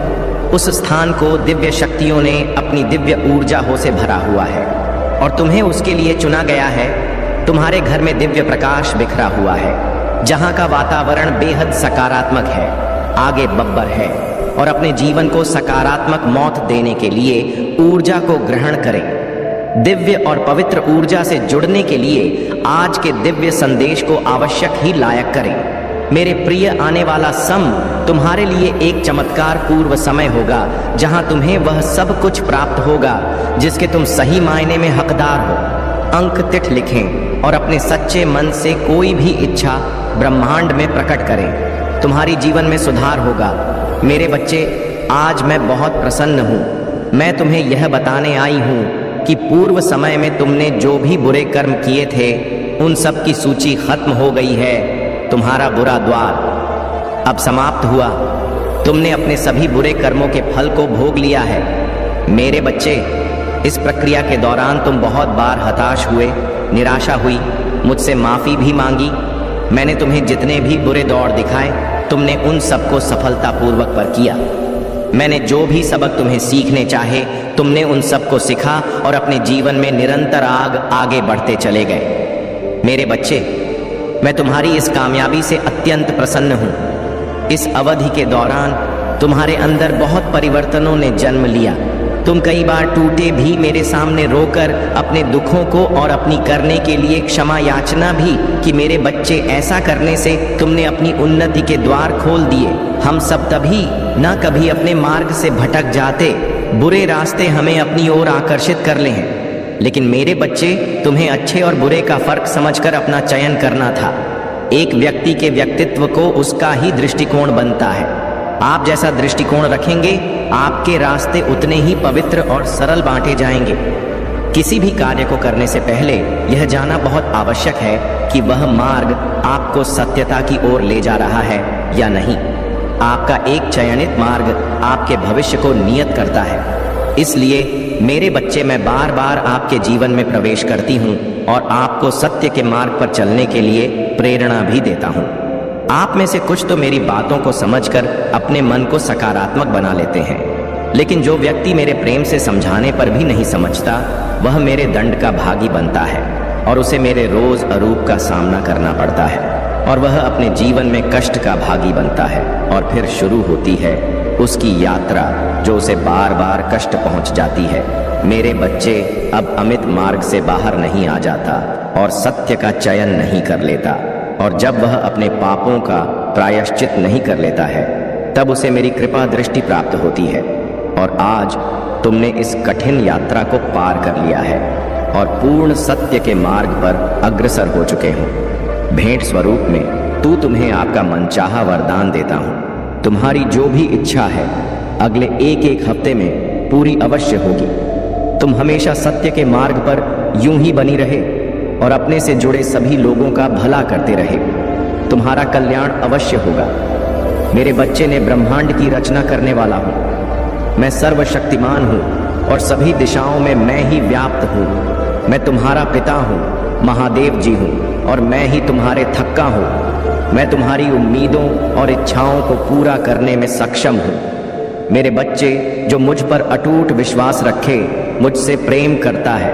उस स्थान को दिव्य शक्तियों ने अपनी दिव्य ऊर्जा से भरा हुआ है और तुम्हें उसके लिए चुना गया है। तुम्हारे घर में दिव्य प्रकाश बिखरा हुआ है, जहाँ का वातावरण बेहद सकारात्मक है, आगे बब्बर है और अपने जीवन को सकारात्मक मौत देने के लिए ऊर्जा को ग्रहण करें। दिव्य और पवित्र ऊर्जा से जुड़ने के लिए आज के दिव्य संदेश को आवश्यक ही लायक करें। मेरे प्रिय, आने वाला सम तुम्हारे लिए एक चमत्कार पूर्व समय होगा, जहां तुम्हें वह सब कुछ प्राप्त होगा जिसके तुम सही मायने में हकदार हो। अंक तिठ लिखें और अपने सच्चे मन से कोई भी इच्छा ब्रह्मांड में प्रकट करें। तुम्हारी जीवन में सुधार होगा। मेरे बच्चे, आज मैं बहुत प्रसन्न हूँ। मैं तुम्हें यह बताने आई हूँ कि पूर्व समय में तुमने जो भी बुरे कर्म किए थे, उन सब की सूची खत्म हो गई है। तुम्हारा बुरा द्वार अब समाप्त हुआ। तुमने अपने सभी बुरे कर्मों के फल को भोग लिया है। मेरे बच्चे, इस प्रक्रिया के दौरान तुम बहुत बार हताश हुए, निराशा हुई, मुझसे माफ़ी भी मांगी। मैंने तुम्हें जितने भी बुरे दौर दिखाए, तुमने उन सबको सफलतापूर्वक पर किया। मैंने जो भी सबक तुम्हें सीखने चाहे, तुमने उन सबको सीखा और अपने जीवन में निरंतर आगे बढ़ते चले गए। मेरे बच्चे, मैं तुम्हारी इस कामयाबी से अत्यंत प्रसन्न हूँ। इस अवधि के दौरान तुम्हारे अंदर बहुत परिवर्तनों ने जन्म लिया। तुम कई बार टूटे भी मेरे सामने रोकर अपने दुखों को और अपनी करने के लिए क्षमा याचना भी कि मेरे बच्चे, ऐसा करने से तुमने अपनी उन्नति के द्वार खोल दिए। हम सब तभी न कभी अपने मार्ग से भटक जाते, बुरे रास्ते हमें अपनी ओर आकर्षित कर ले हैं। लेकिन मेरे बच्चे, तुम्हें अच्छे और बुरे का फर्क समझकर अपना चयन करना था। एक व्यक्ति के व्यक्तित्व को उसका ही दृष्टिकोण बनता है। आप जैसा दृष्टिकोण रखेंगे, आपके रास्ते उतने ही पवित्र और सरल बांटे जाएंगे। किसी भी कार्य को करने से पहले यह जानना बहुत आवश्यक है कि वह मार्ग आपको सत्यता की ओर ले जा रहा है या नहीं। आपका एक चयनित मार्ग आपके भविष्य को नियत करता है। इसलिए मेरे बच्चे, मैं बार बार आपके जीवन में प्रवेश करती हूँ और आपको सत्य के मार्ग पर चलने के लिए प्रेरणा भी देता हूँ। आप में से कुछ तो मेरी बातों को समझकर अपने मन को सकारात्मक बना लेते हैं, लेकिन जो व्यक्ति मेरे प्रेम से समझाने पर भी नहीं समझता, वह मेरे दंड का भागी बनता है और उसे मेरे रोज अरूप का सामना करना पड़ता है और वह अपने जीवन में कष्ट का भागी बनता है। और फिर शुरू होती है उसकी यात्रा, जो उसे बार बार कष्ट पहुंच जाती है। मेरे बच्चे, अब अमित मार्ग से बाहर नहीं आ जाता और सत्य का चयन नहीं कर लेता, और जब वह अपने पापों का प्रायश्चित नहीं कर लेता है, तब उसे मेरी कृपा दृष्टि प्राप्त होती है। और आज तुमने इस कठिन यात्रा को पार कर लिया है और पूर्ण सत्य के मार्ग पर अग्रसर हो चुके हो। भेंट स्वरूप में तुम्हें आपका मनचाहा वरदान देता हूँ। तुम्हारी जो भी इच्छा है अगले एक हफ्ते में पूरी अवश्य होगी। तुम हमेशा सत्य के मार्ग पर यूं ही बनी रहे और अपने से जुड़े सभी लोगों का भला करते रहे। तुम्हारा कल्याण अवश्य होगा। मेरे बच्चे ने ब्रह्मांड की रचना करने वाला हूँ। मैं सर्वशक्तिमान हूँ और सभी दिशाओं में मैं ही व्याप्त हूँ। मैं तुम्हारा पिता हूँ, महादेव जी हूँ, और मैं ही तुम्हारे थक्का हूँ। मैं तुम्हारी उम्मीदों और इच्छाओं को पूरा करने में सक्षम हूँ। मेरे बच्चे, जो मुझ पर अटूट विश्वास रखे, मुझसे प्रेम करता है,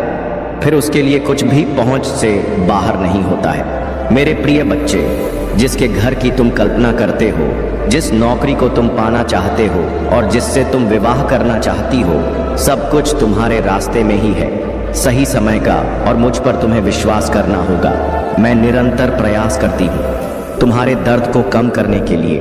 फिर उसके लिए कुछ भी पहुंच से बाहर नहीं होता है। मेरे प्रिय बच्चे, जिसके घर की तुम कल्पना करते हो, जिस नौकरी को तुम पाना चाहते हो और जिससे तुम विवाह करना चाहती हो, सब कुछ तुम्हारे रास्ते में ही है। सही समय का और मुझ पर तुम्हें विश्वास करना होगा। मैं निरंतर प्रयास करती हूँ तुम्हारे दर्द को कम करने के लिए,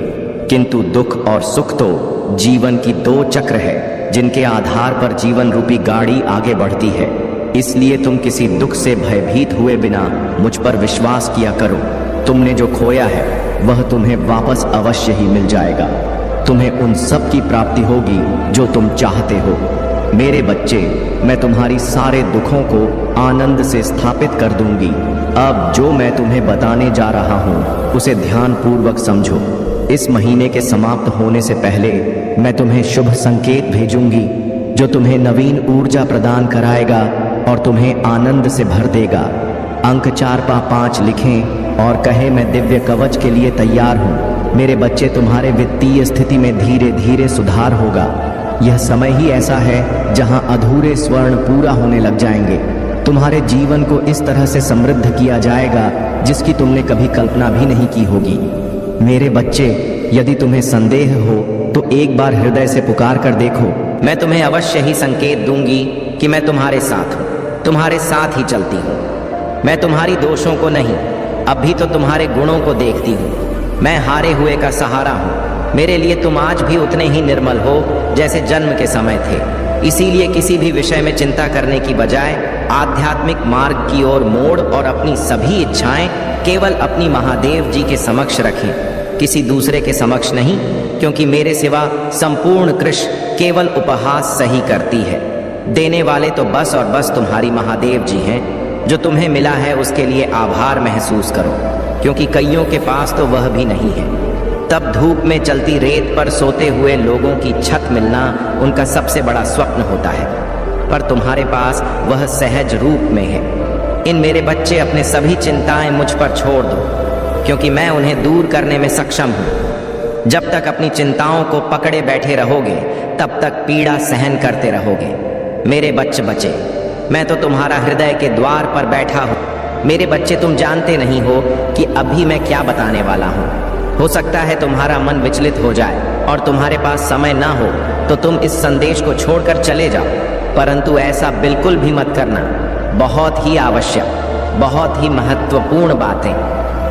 किंतु दुख और सुख तो जीवन की दो चक्र है जिनके आधार पर जीवन रूपी गाड़ी आगे बढ़ती है। इसलिए तुम किसी दुख से भयभीत हुए बिना मुझ पर विश्वास किया करो। तुमने जो खोया है वह तुम्हें वापस अवश्य ही मिल जाएगा। तुम्हें उन सब की प्राप्ति होगी जो तुम चाहते हो। मेरे बच्चे, मैं तुम्हारी सारे दुखों को आनंद से स्थापित कर दूंगी। अब जो मैं तुम्हें बताने जा रहा हूँ उसे ध्यान पूर्वक समझो। इस महीने के समाप्त होने से पहले मैं तुम्हें शुभ संकेत भेजूंगी जो तुम्हें नवीन ऊर्जा प्रदान कराएगा और तुम्हें आनंद से भर देगा। अंक 4/5 लिखें और कहें, मैं दिव्य कवच के लिए तैयार हूँ। मेरे बच्चे, तुम्हारे वित्तीय स्थिति में धीरे धीरे सुधार होगा। यह समय ही ऐसा है जहां अधूरे स्वर्ण पूरा होने लग जाएंगे। तुम्हारे जीवन को इस तरह से समृद्ध किया जाएगा जिसकी तुमने कभी कल्पना भी नहीं की होगी। मेरे बच्चे, यदि तुम्हें संदेह हो तो एक बार हृदय से पुकार कर देखो। मैं तुम्हें अवश्य ही संकेत दूंगी कि मैं तुम्हारे साथ हूँ, तुम्हारे साथ ही चलती हूँ। मैं तुम्हारी दोषों को नहीं, अब भी तो तुम्हारे गुणों को देखती हूँ। मैं हारे हुए का सहारा हूँ। मेरे लिए तुम आज भी उतने ही निर्मल हो जैसे जन्म के समय थे। इसीलिए किसी भी विषय में चिंता करने की बजाय आध्यात्मिक मार्ग की ओर मोड़ और अपनी सभी इच्छाएं केवल अपनी महादेव जी के समक्ष रखें, किसी दूसरे के समक्ष नहीं, क्योंकि मेरे सिवा संपूर्ण कृष्ण केवल उपहास सही करती है। देने वाले तो बस और बस तुम्हारी महादेव जी हैं। जो तुम्हें मिला है उसके लिए आभार महसूस करो, क्योंकि कईयों के पास तो वह भी नहीं है। तब धूप में चलती रेत पर सोते हुए लोगों की छत मिलना उनका सबसे बड़ा स्वप्न होता है, पर तुम्हारे पास वह सहज रूप में है। इन मेरे बच्चे, अपने सभी चिंताएं मुझ पर छोड़ दो, क्योंकि मैं उन्हें दूर करने में सक्षम हूँ। जब तक अपनी चिंताओं को पकड़े बैठे रहोगे तब तक पीड़ा सहन करते रहोगे। मेरे बच्चे, मैं तो तुम्हारा हृदय के द्वार पर बैठा हूँ। मेरे बच्चे, तुम जानते नहीं हो कि अभी मैं क्या बताने वाला हूँ। हो सकता है तुम्हारा मन विचलित हो जाए और तुम्हारे पास समय ना हो तो तुम इस संदेश को छोड़कर चले जाओ, परंतु ऐसा बिल्कुल भी मत करना। बहुत ही आवश्यक, बहुत ही महत्वपूर्ण बातें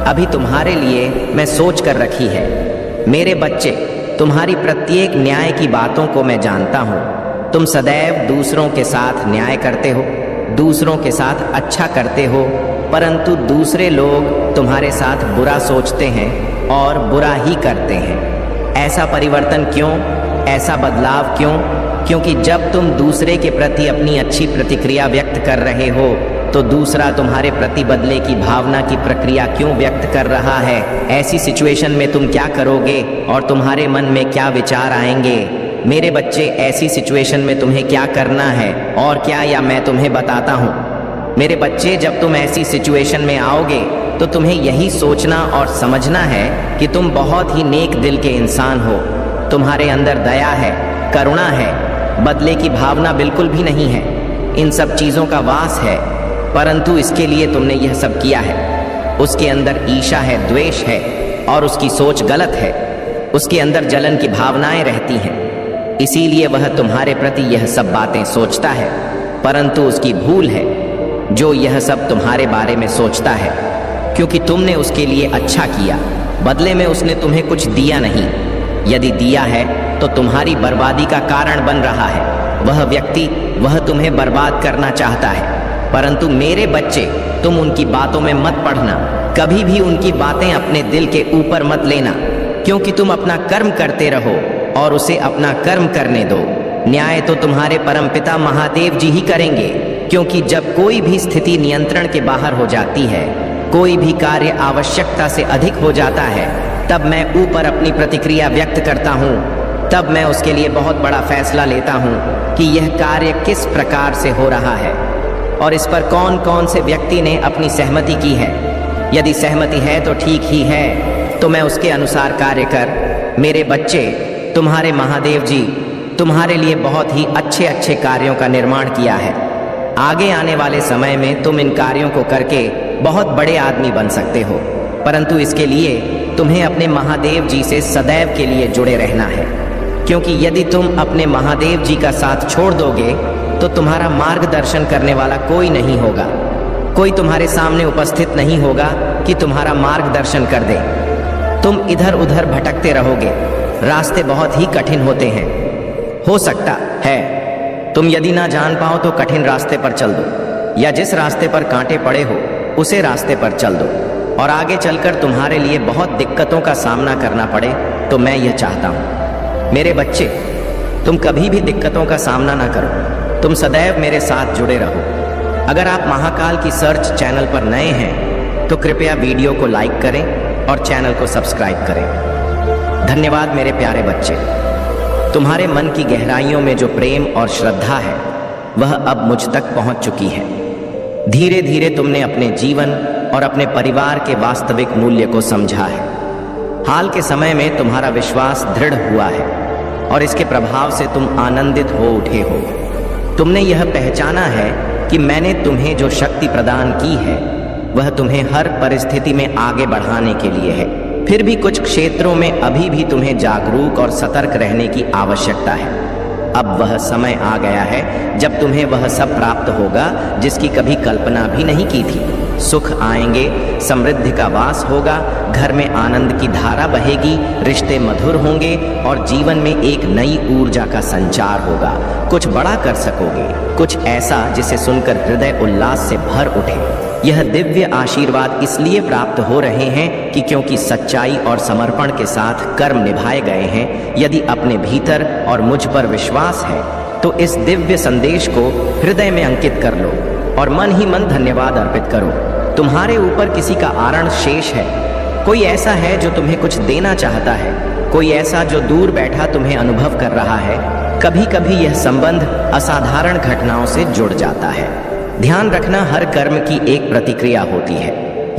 अभी तुम्हारे लिए मैं सोच कर रखी है। मेरे बच्चे, तुम्हारी प्रत्येक न्याय की बातों को मैं जानता हूँ। तुम सदैव दूसरों के साथ न्याय करते हो, दूसरों के साथ अच्छा करते हो, परंतु दूसरे लोग तुम्हारे साथ बुरा सोचते हैं और बुरा ही करते हैं। ऐसा परिवर्तन क्यों? ऐसा बदलाव क्यों? क्योंकि जब तुम दूसरे के प्रति अपनी अच्छी प्रतिक्रिया व्यक्त कर रहे हो तो दूसरा तुम्हारे प्रति बदले की भावना की प्रक्रिया क्यों व्यक्त कर रहा है। ऐसी सिचुएशन में तुम क्या करोगे और तुम्हारे मन में क्या विचार आएंगे? मेरे बच्चे, ऐसी सिचुएशन में तुम्हें क्या करना है और क्या, या मैं तुम्हें बताता हूँ। मेरे बच्चे, जब तुम ऐसी सिचुएशन में आओगे तो तुम्हें यही सोचना और समझना है कि तुम बहुत ही नेक दिल के इंसान हो। तुम्हारे अंदर दया है, करुणा है, बदले की भावना बिल्कुल भी नहीं है। इन सब चीज़ों का वास है, परंतु इसके लिए तुमने यह सब किया है। उसके अंदर ईर्ष्या है, द्वेष है और उसकी सोच गलत है। उसके अंदर जलन की भावनाएं रहती हैं, इसीलिए वह तुम्हारे प्रति यह सब बातें सोचता है, परंतु उसकी भूल है जो यह सब तुम्हारे बारे में सोचता है, क्योंकि तुमने उसके लिए अच्छा किया। बदले में उसने तुम्हें कुछ दिया नहीं। यदि दिया है तो तुम्हारी बर्बादी का कारण बन रहा है। वह व्यक्ति, वह तुम्हें बर्बाद करना चाहता है, परंतु मेरे बच्चे, तुम उनकी बातों में मत पड़ना। कभी भी उनकी बातें अपने दिल के ऊपर मत लेना, क्योंकि तुम अपना कर्म करते रहो और उसे अपना कर्म करने दो। न्याय तो तुम्हारे परमपिता महादेव जी ही करेंगे, क्योंकि जब कोई भी स्थिति नियंत्रण के बाहर हो जाती है, कोई भी कार्य आवश्यकता से अधिक हो जाता है, तब मैं ऊपर अपनी प्रतिक्रिया व्यक्त करता हूँ। तब मैं उसके लिए बहुत बड़ा फैसला लेता हूँ कि यह कार्य किस प्रकार से हो रहा है और इस पर कौन कौन से व्यक्ति ने अपनी सहमति की है। यदि सहमति है तो ठीक ही है, तो मैं उसके अनुसार कार्य कर। मेरे बच्चे, तुम्हारे महादेव जी तुम्हारे लिए बहुत ही अच्छे अच्छे कार्यों का निर्माण किया है। आगे आने वाले समय में तुम इन कार्यों को करके बहुत बड़े आदमी बन सकते हो, परंतु इसके लिए तुम्हें अपने महादेव जी से सदैव के लिए जुड़े रहना है, क्योंकि यदि तुम अपने महादेव जी का साथ छोड़ दोगे तो तुम्हारा मार्गदर्शन करने वाला कोई नहीं होगा। कोई तुम्हारे सामने उपस्थित नहीं होगा कि तुम्हारा मार्गदर्शन कर दे। तुम इधर उधर भटकते रहोगे। रास्ते बहुत ही कठिन होते हैं। हो सकता है तुम यदि ना जान पाओ तो कठिन रास्ते पर चल दो, या जिस रास्ते पर कांटे पड़े हो उसे रास्ते पर चल दो, और आगे चलकर तुम्हारे लिए बहुत दिक्कतों का सामना करना पड़े तो मैं यह चाहता हूँ। मेरे बच्चे, तुम कभी भी दिक्कतों का सामना ना करो, तुम सदैव मेरे साथ जुड़े रहो। अगर आप महाकाल की सर्च चैनल पर नए हैं तो कृपया वीडियो को लाइक करें और चैनल को सब्सक्राइब करें। धन्यवाद मेरे प्यारे बच्चे। तुम्हारे मन की गहराइयों में जो प्रेम और श्रद्धा है वह अब मुझ तक पहुंच चुकी है। धीरे धीरे तुमने अपने जीवन और अपने परिवार के वास्तविक मूल्य को समझा है। हाल के समय में तुम्हारा विश्वास दृढ़ हुआ है और इसके प्रभाव से तुम आनंदित हो उठे हो। तुमने यह पहचाना है कि मैंने तुम्हें जो शक्ति प्रदान की है वह तुम्हें हर परिस्थिति में आगे बढ़ाने के लिए है। फिर भी कुछ क्षेत्रों में अभी भी तुम्हें जागरूक और सतर्क रहने की आवश्यकता है। अब वह समय आ गया है जब तुम्हें वह सब प्राप्त होगा जिसकी कभी कल्पना भी नहीं की थी। सुख आएंगे, समृद्धि का वास होगा, घर में आनंद की धारा बहेगी, रिश्ते मधुर होंगे और जीवन में एक नई ऊर्जा का संचार होगा। कुछ बड़ा कर सकोगे, कुछ ऐसा जिसे सुनकर हृदय उल्लास से भर उठे। यह दिव्य आशीर्वाद इसलिए प्राप्त हो रहे हैं कि क्योंकि सच्चाई और समर्पण के साथ कर्म निभाए गए हैं। यदि अपने भीतर और मुझ पर विश्वास है तो इस दिव्य संदेश को हृदय में अंकित कर लो और मन ही मन धन्यवाद अर्पित करो। तुम्हारे ऊपर किसी का आरण शेष है। कोई ऐसा है जो तुम्हें कुछ देना चाहता है, कोई ऐसा जो दूर बैठा तुम्हें अनुभव कर रहा है। कभी कभी यह संबंध असाधारण घटनाओं से जुड़ जाता है। ध्यान रखना, हर कर्म की एक प्रतिक्रिया होती है।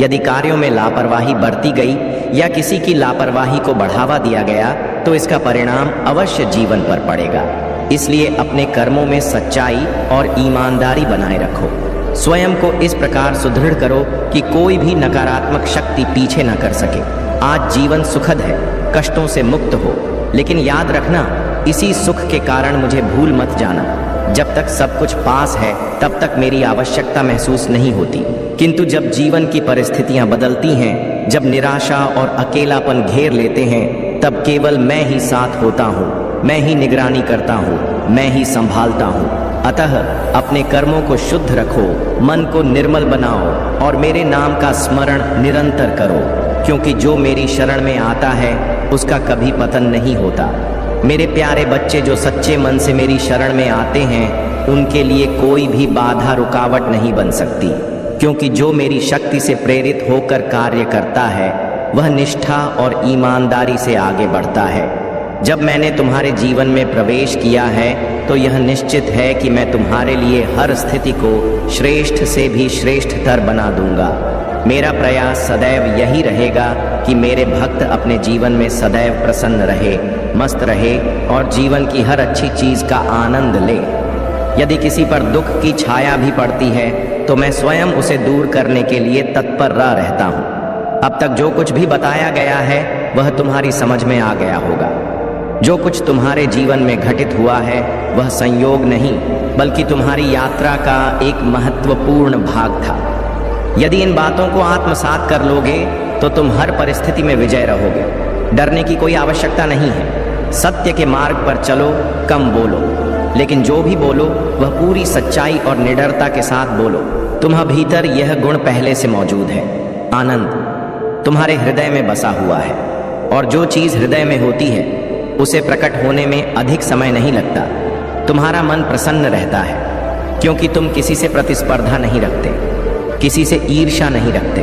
यदि कार्यों में लापरवाही बरती गई या किसी की लापरवाही को बढ़ावा दिया गया तो इसका परिणाम अवश्य जीवन पर पड़ेगा। इसलिए अपने कर्मों में सच्चाई और ईमानदारी बनाए रखो। स्वयं को इस प्रकार सुदृढ़ करो कि कोई भी नकारात्मक शक्ति पीछे न कर सके। आज जीवन सुखद है, कष्टों से मुक्त हो, लेकिन याद रखना, इसी सुख के कारण मुझे भूल मत जाना। जब तक सब कुछ पास है तब तक मेरी आवश्यकता महसूस नहीं होती, किंतु जब जीवन की परिस्थितियां बदलती हैं, जब निराशा और अकेलापन घेर लेते हैं, तब केवल मैं ही साथ होता हूँ, मैं ही निगरानी करता हूँ, मैं ही संभालता हूँ। अतः अपने कर्मों को शुद्ध रखो, मन को निर्मल बनाओ और मेरे नाम का स्मरण निरंतर करो, क्योंकि जो मेरी शरण में आता है उसका कभी पतन नहीं होता। मेरे प्यारे बच्चे, जो सच्चे मन से मेरी शरण में आते हैं उनके लिए कोई भी बाधा रुकावट नहीं बन सकती, क्योंकि जो मेरी शक्ति से प्रेरित होकर कार्य करता है वह निष्ठा और ईमानदारी से आगे बढ़ता है। जब मैंने तुम्हारे जीवन में प्रवेश किया है तो यह निश्चित है कि मैं तुम्हारे लिए हर स्थिति को श्रेष्ठ से भी श्रेष्ठतर बना दूंगा। मेरा प्रयास सदैव यही रहेगा कि मेरे भक्त अपने जीवन में सदैव प्रसन्न रहे, मस्त रहे और जीवन की हर अच्छी चीज का आनंद ले। यदि किसी पर दुख की छाया भी पड़ती है तो मैं स्वयं उसे दूर करने के लिए तत्पर रहता हूँ। अब तक जो कुछ भी बताया गया है वह तुम्हारी समझ में आ गया होगा। जो कुछ तुम्हारे जीवन में घटित हुआ है वह संयोग नहीं बल्कि तुम्हारी यात्रा का एक महत्वपूर्ण भाग था। यदि इन बातों को आत्मसात कर लोगे तो तुम हर परिस्थिति में विजय रहोगे। डरने की कोई आवश्यकता नहीं है। सत्य के मार्ग पर चलो, कम बोलो, लेकिन जो भी बोलो वह पूरी सच्चाई और निडरता के साथ बोलो। तुम्हारे भीतर यह गुण पहले से मौजूद है। आनंद तुम्हारे हृदय में बसा हुआ है और जो चीज हृदय में होती है उसे प्रकट होने में अधिक समय नहीं लगता। तुम्हारा मन प्रसन्न रहता है क्योंकि तुम किसी से प्रतिस्पर्धा नहीं रखते, किसी से ईर्ष्या नहीं रखते।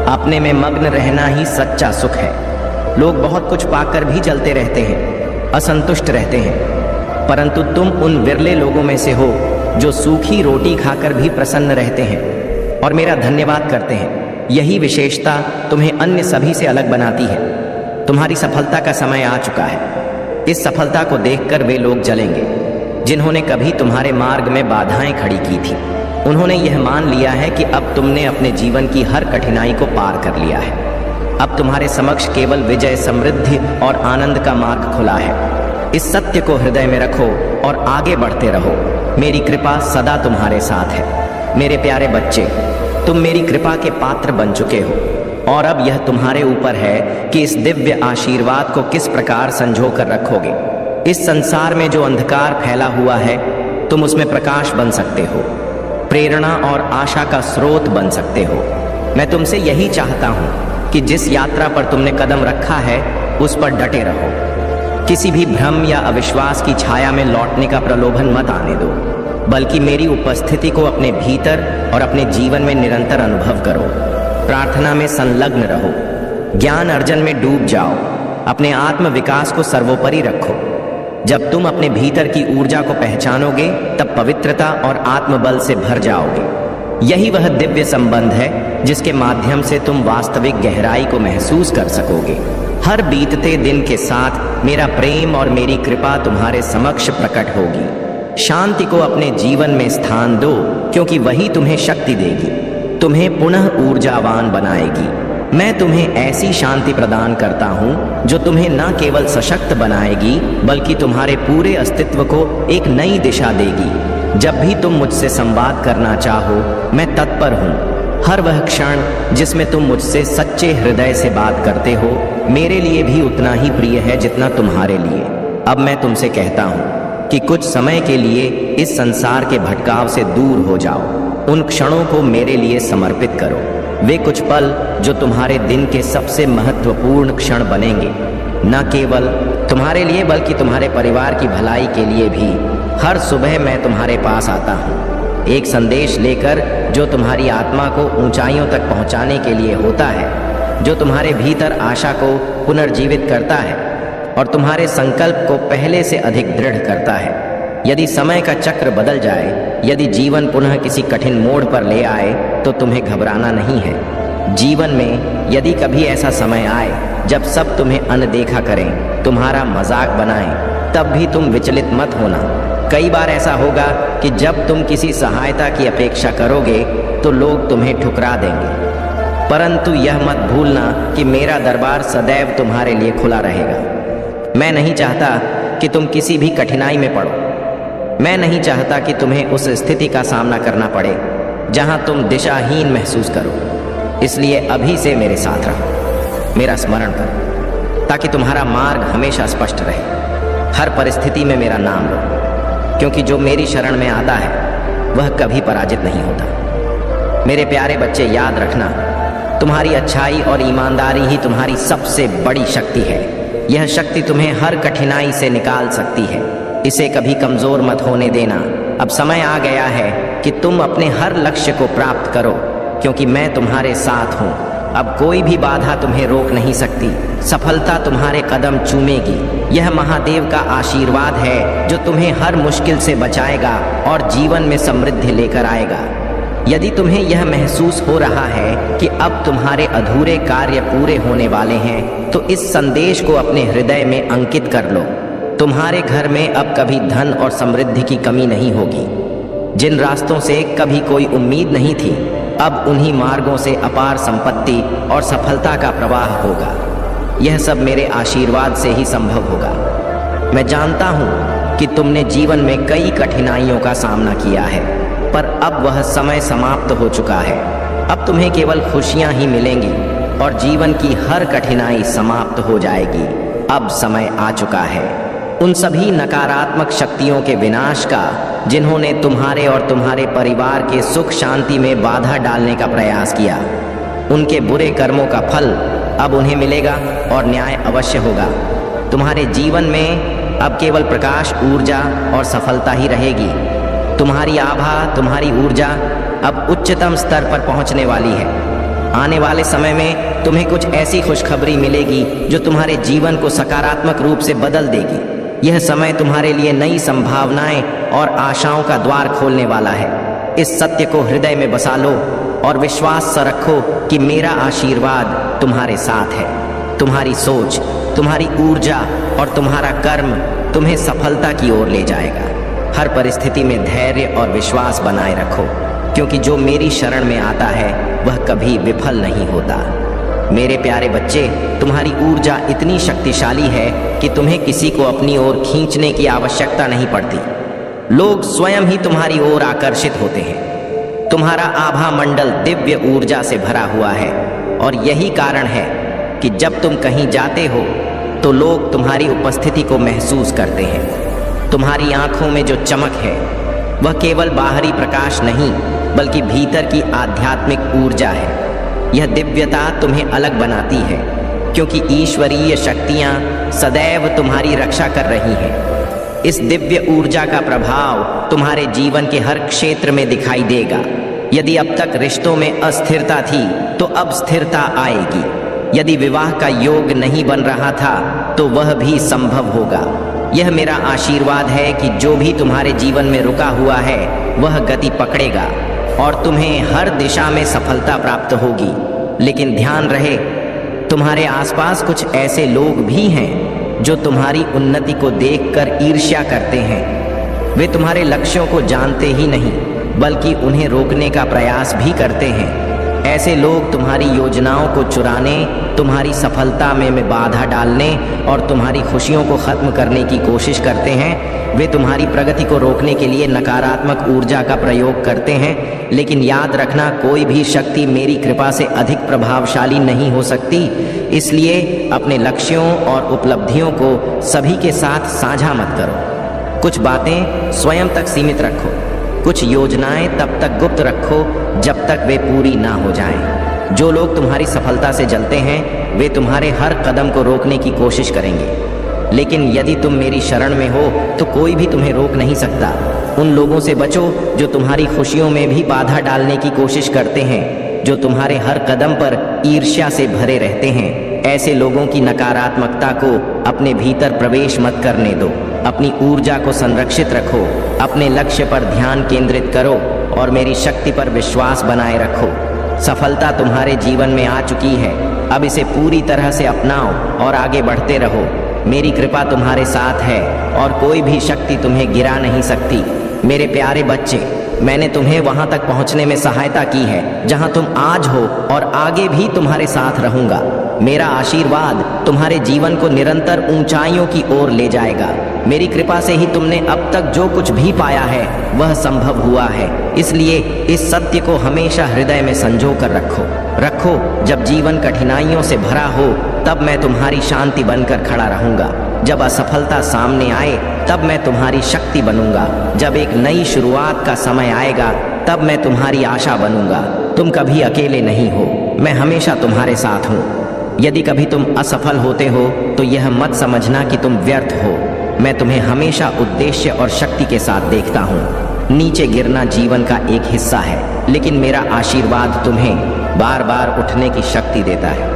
अपने में मग्न रहना ही सच्चा सुख है। लोग बहुत कुछ पाकर भी जलते रहते हैं, असंतुष्ट रहते हैं, परंतु तुम उन विरले लोगों में से हो जो सूखी रोटी खाकर भी प्रसन्न रहते हैं और मेरा धन्यवाद करते हैं। यही विशेषता तुम्हें अन्य सभी से अलग बनाती है। तुम्हारी सफलता का समय आ चुका है। इस सफलता को देखकर वे लोग जलेंगे जिन्होंने कभी तुम्हारे मार्ग में बाधाएं खड़ी की थी। उन्होंने यह मान लिया है कि अब तुमने अपने जीवन की हर कठिनाई को पार कर लिया है। अब तुम्हारे समक्ष केवल विजय, समृद्धि और आनंद का मार्ग खुला है। इस सत्य को हृदय में रखो और आगे बढ़ते रहो। मेरी कृपा सदा तुम्हारे साथ है। मेरे प्यारे बच्चे, तुम मेरी कृपा के पात्र बन चुके हो और अब यह तुम्हारे ऊपर है कि इस दिव्य आशीर्वाद को किस प्रकार संजो कर रखोगे। इस संसार में जो अंधकार फैला हुआ है तुम उसमें प्रकाश बन सकते हो, प्रेरणा और आशा का स्रोत बन सकते हो। मैं तुमसे यही चाहता हूँ कि जिस यात्रा पर तुमने कदम रखा है उस पर डटे रहो। किसी भी भ्रम या अविश्वास की छाया में लौटने का प्रलोभन मत आने दो, बल्कि मेरी उपस्थिति को अपने भीतर और अपने जीवन में निरंतर अनुभव करो। प्रार्थना में संलग्न रहो, ज्ञान अर्जन में डूब जाओ अपने आत्म विकास को सर्वोपरि रखो। जब तुम अपने भीतर की ऊर्जा को पहचानोगे तब पवित्रता और आत्मबल से भर जाओगे। यही वह दिव्य संबंध है जिसके माध्यम से तुम वास्तविक गहराई को महसूस कर सकोगे। हर बीतते दिन के साथ मेरा प्रेम और मेरी कृपा तुम्हारे समक्ष प्रकट होगी। शांति को अपने जीवन में स्थान दो, क्योंकि वही तुम्हें शक्ति देगी, तुम्हें पुनः ऊर्जावान बनाएगी। मैं तुम्हें ऐसी शांति प्रदान करता हूँ जो तुम्हें न केवल सशक्त बनाएगी बल्कि तुम्हारे पूरे अस्तित्व को एक नई दिशा देगी। जब भी तुम मुझसे संवाद करना चाहो, मैं तत्पर हूँ। हर वह क्षण जिसमें तुम मुझसे सच्चे हृदय से बात करते हो मेरे लिए भी उतना ही प्रिय है जितना तुम्हारे लिए। अब मैं तुमसे कहता हूँ कि कुछ समय के लिए इस संसार के भटकाव से दूर हो जाओ। उन क्षणों को मेरे लिए समर्पित करो। वे कुछ पल जो तुम्हारे दिन के सबसे महत्वपूर्ण क्षण बनेंगे, न केवल तुम्हारे लिए बल्कि तुम्हारे परिवार की भलाई के लिए भी। हर सुबह मैं तुम्हारे पास आता हूँ, एक संदेश लेकर जो तुम्हारी आत्मा को ऊंचाइयों तक पहुँचाने के लिए होता है, जो तुम्हारे भीतर आशा को पुनर्जीवित करता है और तुम्हारे संकल्प को पहले से अधिक दृढ़ करता है। यदि समय का चक्र बदल जाए, यदि जीवन पुनः किसी कठिन मोड़ पर ले आए, तो तुम्हें घबराना नहीं है। जीवन में यदि कभी ऐसा समय आए जब सब तुम्हें अनदेखा करें, तुम्हारा मजाक बनाएं, तब भी तुम विचलित मत होना। कई बार ऐसा होगा कि जब तुम किसी सहायता की अपेक्षा करोगे तो लोग तुम्हें ठुकरा देंगे, परंतु यह मत भूलना कि मेरा दरबार सदैव तुम्हारे लिए खुला रहेगा। मैं नहीं चाहता कि तुम किसी भी कठिनाई में पड़ो। मैं नहीं चाहता कि तुम्हें उस स्थिति का सामना करना पड़े जहां तुम दिशाहीन महसूस करो। इसलिए अभी से मेरे साथ रहो, मेरा स्मरण करो, ताकि तुम्हारा मार्ग हमेशा स्पष्ट रहे। हर परिस्थिति में मेरा नाम लो, क्योंकि जो मेरी शरण में आता है वह कभी पराजित नहीं होता। मेरे प्यारे बच्चे, याद रखना, तुम्हारी अच्छाई और ईमानदारी ही तुम्हारी सबसे बड़ी शक्ति है। यह शक्ति तुम्हें हर कठिनाई से निकाल सकती है। इसे कभी कमजोर मत होने देना। अब समय आ गया है कि तुम अपने हर लक्ष्य को प्राप्त करो, क्योंकि मैं तुम्हारे साथ हूँ। अब कोई भी बाधा तुम्हें रोक नहीं सकती। सफलता तुम्हारे कदम चूमेगी। यह महादेव का आशीर्वाद है जो तुम्हें हर मुश्किल से बचाएगा और जीवन में समृद्धि लेकर आएगा। यदि तुम्हें यह महसूस हो रहा है कि अब तुम्हारे अधूरे कार्य पूरे होने वाले हैं, तो इस संदेश को अपने हृदय में अंकित कर लो। तुम्हारे घर में अब कभी धन और समृद्धि की कमी नहीं होगी। जिन रास्तों से कभी कोई उम्मीद नहीं थी, अब उन्हीं मार्गों से अपार संपत्ति और सफलता का प्रवाह होगा। यह सब मेरे आशीर्वाद से ही संभव होगा। मैं जानता हूँ कि तुमने जीवन में कई कठिनाइयों का सामना किया है, पर अब वह समय समाप्त हो चुका है। अब तुम्हें केवल खुशियाँ ही मिलेंगी और जीवन की हर कठिनाई समाप्त हो जाएगी। अब समय आ चुका है उन सभी नकारात्मक शक्तियों के विनाश का जिन्होंने तुम्हारे और तुम्हारे परिवार के सुख शांति में बाधा डालने का प्रयास किया। उनके बुरे कर्मों का फल अब उन्हें मिलेगा और न्याय अवश्य होगा। तुम्हारे जीवन में अब केवल प्रकाश, ऊर्जा और सफलता ही रहेगी। तुम्हारी आभा, तुम्हारी ऊर्जा अब उच्चतम स्तर पर पहुंचने वाली है। आने वाले समय में तुम्हें कुछ ऐसी खुशखबरी मिलेगी जो तुम्हारे जीवन को सकारात्मक रूप से बदल देगी। यह समय तुम्हारे लिए नई संभावनाएं और आशाओं का द्वार खोलने वाला है। इस सत्य को हृदय में बसा लो और विश्वास रखो कि मेरा आशीर्वाद तुम्हारे साथ है। तुम्हारी सोच, तुम्हारी ऊर्जा और तुम्हारा कर्म तुम्हें सफलता की ओर ले जाएगा। हर परिस्थिति में धैर्य और विश्वास बनाए रखो, क्योंकि जो मेरी शरण में आता है वह कभी विफल नहीं होता। मेरे प्यारे बच्चे, तुम्हारी ऊर्जा इतनी शक्तिशाली है कि तुम्हें किसी को अपनी ओर खींचने की आवश्यकता नहीं पड़ती। लोग स्वयं ही तुम्हारी ओर आकर्षित होते हैं। तुम्हारा आभा मंडल दिव्य ऊर्जा से भरा हुआ है और यही कारण है कि जब तुम कहीं जाते हो तो लोग तुम्हारी उपस्थिति को महसूस करते हैं। तुम्हारी आंखों में जो चमक है वह केवल बाहरी प्रकाश नहीं बल्कि भीतर की आध्यात्मिक ऊर्जा है। यह दिव्यता तुम्हें अलग बनाती है, क्योंकि ईश्वरीय शक्तियां सदैव तुम्हारी रक्षा कर रही हैं। इस दिव्य ऊर्जा का प्रभाव तुम्हारे जीवन के हर क्षेत्र में दिखाई देगा। यदि अब तक रिश्तों में अस्थिरता थी तो अब स्थिरता आएगी। यदि विवाह का योग नहीं बन रहा था तो वह भी संभव होगा। यह मेरा आशीर्वाद है कि जो भी तुम्हारे जीवन में रुका हुआ है वह गति पकड़ेगा और तुम्हें हर दिशा में सफलता प्राप्त होगी। लेकिन ध्यान रहे, तुम्हारे आसपास कुछ ऐसे लोग भी हैं जो तुम्हारी उन्नति को देखकर ईर्ष्या करते हैं। वे तुम्हारे लक्ष्यों को जानते ही नहीं बल्कि उन्हें रोकने का प्रयास भी करते हैं। ऐसे लोग तुम्हारी योजनाओं को चुराने, तुम्हारी सफलता में बाधा डालने और तुम्हारी खुशियों को खत्म करने की कोशिश करते हैं। वे तुम्हारी प्रगति को रोकने के लिए नकारात्मक ऊर्जा का प्रयोग करते हैं। लेकिन याद रखना, कोई भी शक्ति मेरी कृपा से अधिक प्रभावशाली नहीं हो सकती। इसलिए अपने लक्ष्यों और उपलब्धियों को सभी के साथ साझा मत करो। कुछ बातें स्वयं तक सीमित रखो, कुछ योजनाएं तब तक गुप्त रखो जब तक वे पूरी ना हो जाएं। जो लोग तुम्हारी सफलता से जलते हैं वे तुम्हारे हर कदम को रोकने की कोशिश करेंगे। लेकिन यदि तुम मेरी शरण में हो तो कोई भी तुम्हें रोक नहीं सकता। उन लोगों से बचो जो तुम्हारी खुशियों में भी बाधा डालने की कोशिश करते हैं, जो तुम्हारे हर कदम पर ईर्ष्या से भरे रहते हैं। ऐसे लोगों की नकारात्मकता को अपने भीतर प्रवेश मत करने दो। अपनी ऊर्जा को संरक्षित रखो, अपने लक्ष्य पर ध्यान केंद्रित करो और मेरी शक्ति पर विश्वास बनाए रखो। सफलता तुम्हारे जीवन में आ चुकी है, अब इसे पूरी तरह से अपनाओ और आगे बढ़ते रहो। मेरी कृपा तुम्हारे साथ है और कोई भी शक्ति तुम्हें गिरा नहीं सकती। मेरे प्यारे बच्चे, मैंने तुम्हें वहां तक पहुंचने में सहायता की है जहां तुम आज हो और आगे भी तुम्हारे साथ रहूंगा। मेरा आशीर्वाद तुम्हारे जीवन को निरंतर ऊंचाइयों की ओर ले जाएगा। मेरी कृपा से ही तुमने अब तक जो कुछ भी पाया है वह संभव हुआ है। इसलिए इस सत्य को हमेशा हृदय में संजो कर रखो। जब जीवन कठिनाइयों से भरा हो तब मैं तुम्हारी शांति बनकर खड़ा रहूंगा। जब असफलता सामने आए तब मैं तुम्हारी शक्ति बनूंगा। जब एक नई शुरुआत का समय आएगा तब मैं तुम्हारी आशा बनूंगा। तुम कभी अकेले नहीं हो, मैं हमेशा तुम्हारे साथ हूँ। यदि कभी तुम असफल होते हो तो यह मत समझना कि तुम व्यर्थ हो। मैं तुम्हें हमेशा उद्देश्य और शक्ति के साथ देखता हूँ। नीचे गिरना जीवन का एक हिस्सा है, लेकिन मेरा आशीर्वाद तुम्हें बार बार उठने की शक्ति देता है।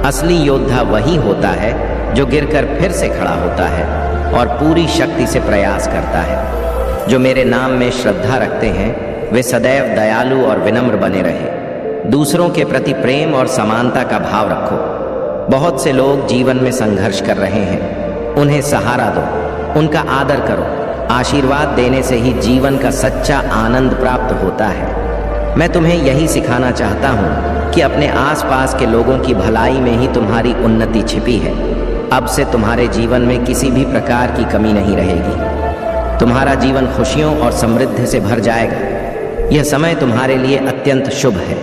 असली योद्धा वही होता है जो गिरकर फिर से खड़ा होता है और पूरी शक्ति से प्रयास करता है। जो मेरे नाम में श्रद्धा रखते हैं वे सदैव दयालु और विनम्र बने रहे। दूसरों के प्रति प्रेम और समानता का भाव रखो। बहुत से लोग जीवन में संघर्ष कर रहे हैं, उन्हें सहारा दो, उनका आदर करो। आशीर्वाद देने से ही जीवन का सच्चा आनंद प्राप्त होता है। मैं तुम्हें यही सिखाना चाहता हूँ कि अपने आसपास के लोगों की भलाई में ही तुम्हारी उन्नति छिपी है। अब से तुम्हारे जीवन में किसी भी प्रकार की कमी नहीं रहेगी। तुम्हारा जीवन खुशियों और समृद्धि से भर जाएगा। यह समय तुम्हारे लिए अत्यंत शुभ है।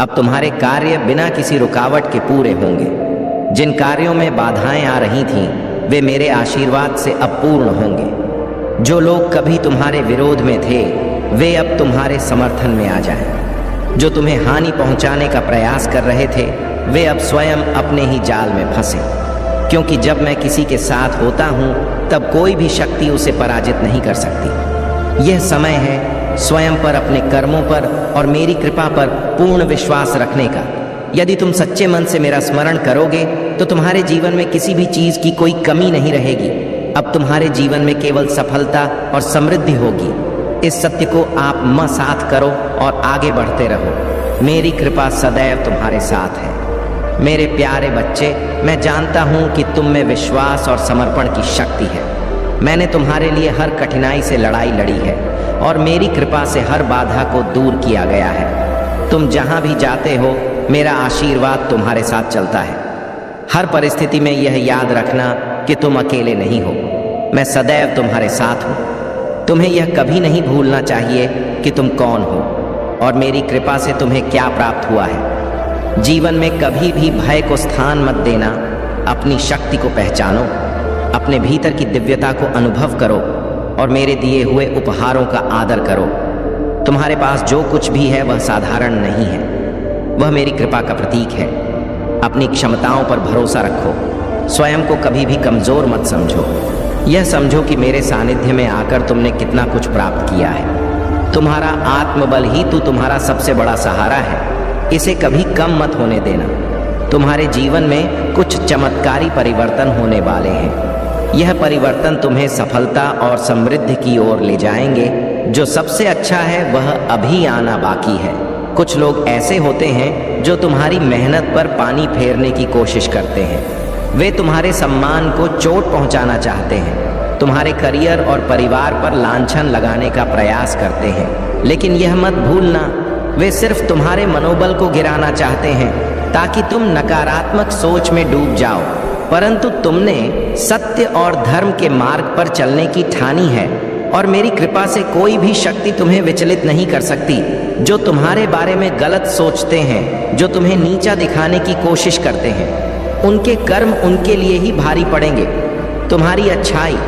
अब तुम्हारे कार्य बिना किसी रुकावट के पूरे होंगे। जिन कार्यों में बाधाएं आ रही थीं वे मेरे आशीर्वाद से अब पूर्ण होंगे। जो लोग कभी तुम्हारे विरोध में थे वे अब तुम्हारे समर्थन में आ जाएं। जो तुम्हें हानि पहुंचाने का प्रयास कर रहे थे वे अब स्वयं अपने ही जाल में फंसे। क्योंकि जब मैं किसी के साथ होता हूं तब कोई भी शक्ति उसे पराजित नहीं कर सकती। यह समय है स्वयं पर, अपने कर्मों पर और मेरी कृपा पर पूर्ण विश्वास रखने का। यदि तुम सच्चे मन से मेरा स्मरण करोगे तो तुम्हारे जीवन में किसी भी चीज की कोई कमी नहीं रहेगी। अब तुम्हारे जीवन में केवल सफलता और समृद्धि होगी। इस सत्य को आप साथ करो और आगे बढ़ते रहो। मेरी कृपा सदैव तुम्हारे साथ है। मेरे प्यारे बच्चे, मैं जानता हूं कि तुम में विश्वास और समर्पण की शक्ति है। मैंने तुम्हारे लिए हर कठिनाई से लड़ाई लड़ी है और मेरी कृपा से हर बाधा को दूर किया गया है। तुम जहां भी जाते हो मेरा आशीर्वाद तुम्हारे साथ चलता है। हर परिस्थिति में यह याद रखना कि तुम अकेले नहीं हो, मैं सदैव तुम्हारे साथ हूँ। तुम्हें यह कभी नहीं भूलना चाहिए कि तुम कौन हो और मेरी कृपा से तुम्हें क्या प्राप्त हुआ है। जीवन में कभी भी भय को स्थान मत देना। अपनी शक्ति को पहचानो, अपने भीतर की दिव्यता को अनुभव करो और मेरे दिए हुए उपहारों का आदर करो। तुम्हारे पास जो कुछ भी है वह साधारण नहीं है, वह मेरी कृपा का प्रतीक है। अपनी क्षमताओं पर भरोसा रखो, स्वयं को कभी भी कमजोर मत समझो। यह समझो कि मेरे सानिध्य में आकर तुमने कितना कुछ प्राप्त किया है। तुम्हारा आत्मबल ही तो तुम्हारा सबसे बड़ा सहारा है, इसे कभी कम मत होने देना। तुम्हारे जीवन में कुछ चमत्कारी परिवर्तन होने वाले हैं। यह परिवर्तन तुम्हें सफलता और समृद्धि की ओर ले जाएंगे। जो सबसे अच्छा है वह अभी आना बाकी है। कुछ लोग ऐसे होते हैं जो तुम्हारी मेहनत पर पानी फेरने की कोशिश करते हैं। वे तुम्हारे सम्मान को चोट पहुंचाना चाहते हैं, तुम्हारे करियर और परिवार पर लांछन लगाने का प्रयास करते हैं। लेकिन यह मत भूलना, वे सिर्फ तुम्हारे मनोबल को गिराना चाहते हैं ताकि तुम नकारात्मक सोच में डूब जाओ। परंतु तुमने सत्य और धर्म के मार्ग पर चलने की ठानी है और मेरी कृपा से कोई भी शक्ति तुम्हें विचलित नहीं कर सकती। जो तुम्हारे बारे में गलत सोचते हैं, जो तुम्हें नीचा दिखाने की कोशिश करते हैं, उनके कर्म उनके लिए ही भारी पड़ेंगे। तुम्हारी अच्छाई,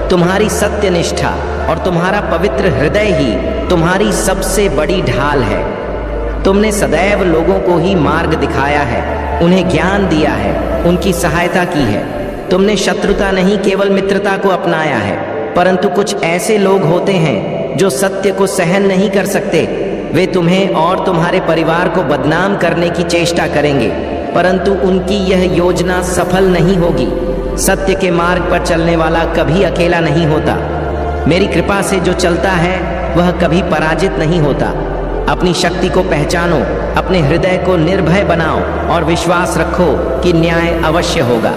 तुम्हारी सत्यनिष्ठा और तुम्हारा पवित्र हृदय ही तुम्हारी सबसे बड़ी ढाल है। तुमने सदैव लोगों को ही मार्ग दिखाया है, उन्हें ज्ञान दिया है, उनकी सहायता की है। तुमने शत्रुता नहीं, केवल मित्रता को अपनाया है। परंतु कुछ ऐसे लोग होते हैं जो सत्य को सहन नहीं कर सकते। वे तुम्हें और तुम्हारे परिवार को बदनाम करने की चेष्टा करेंगे, परंतु उनकी यह योजना सफल नहीं होगी। सत्य के मार्ग पर चलने वाला कभी अकेला नहीं होता। मेरी कृपा से जो चलता है वह कभी पराजित नहीं होता। अपनी शक्ति को पहचानो, अपने हृदय को निर्भय बनाओ और विश्वास रखो कि न्याय अवश्य होगा।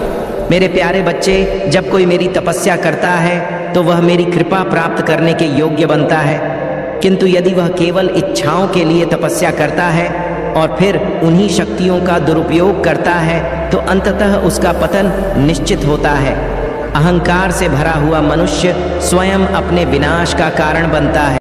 मेरे प्यारे बच्चे, जब कोई मेरी तपस्या करता है तो वह मेरी कृपा प्राप्त करने के योग्य बनता है। किंतु यदि वह केवल इच्छाओं के लिए तपस्या करता है और फिर उन्हीं शक्तियों का दुरुपयोग करता है तो अंततः उसका पतन निश्चित होता है। अहंकार से भरा हुआ मनुष्य स्वयं अपने विनाश का कारण बनता है।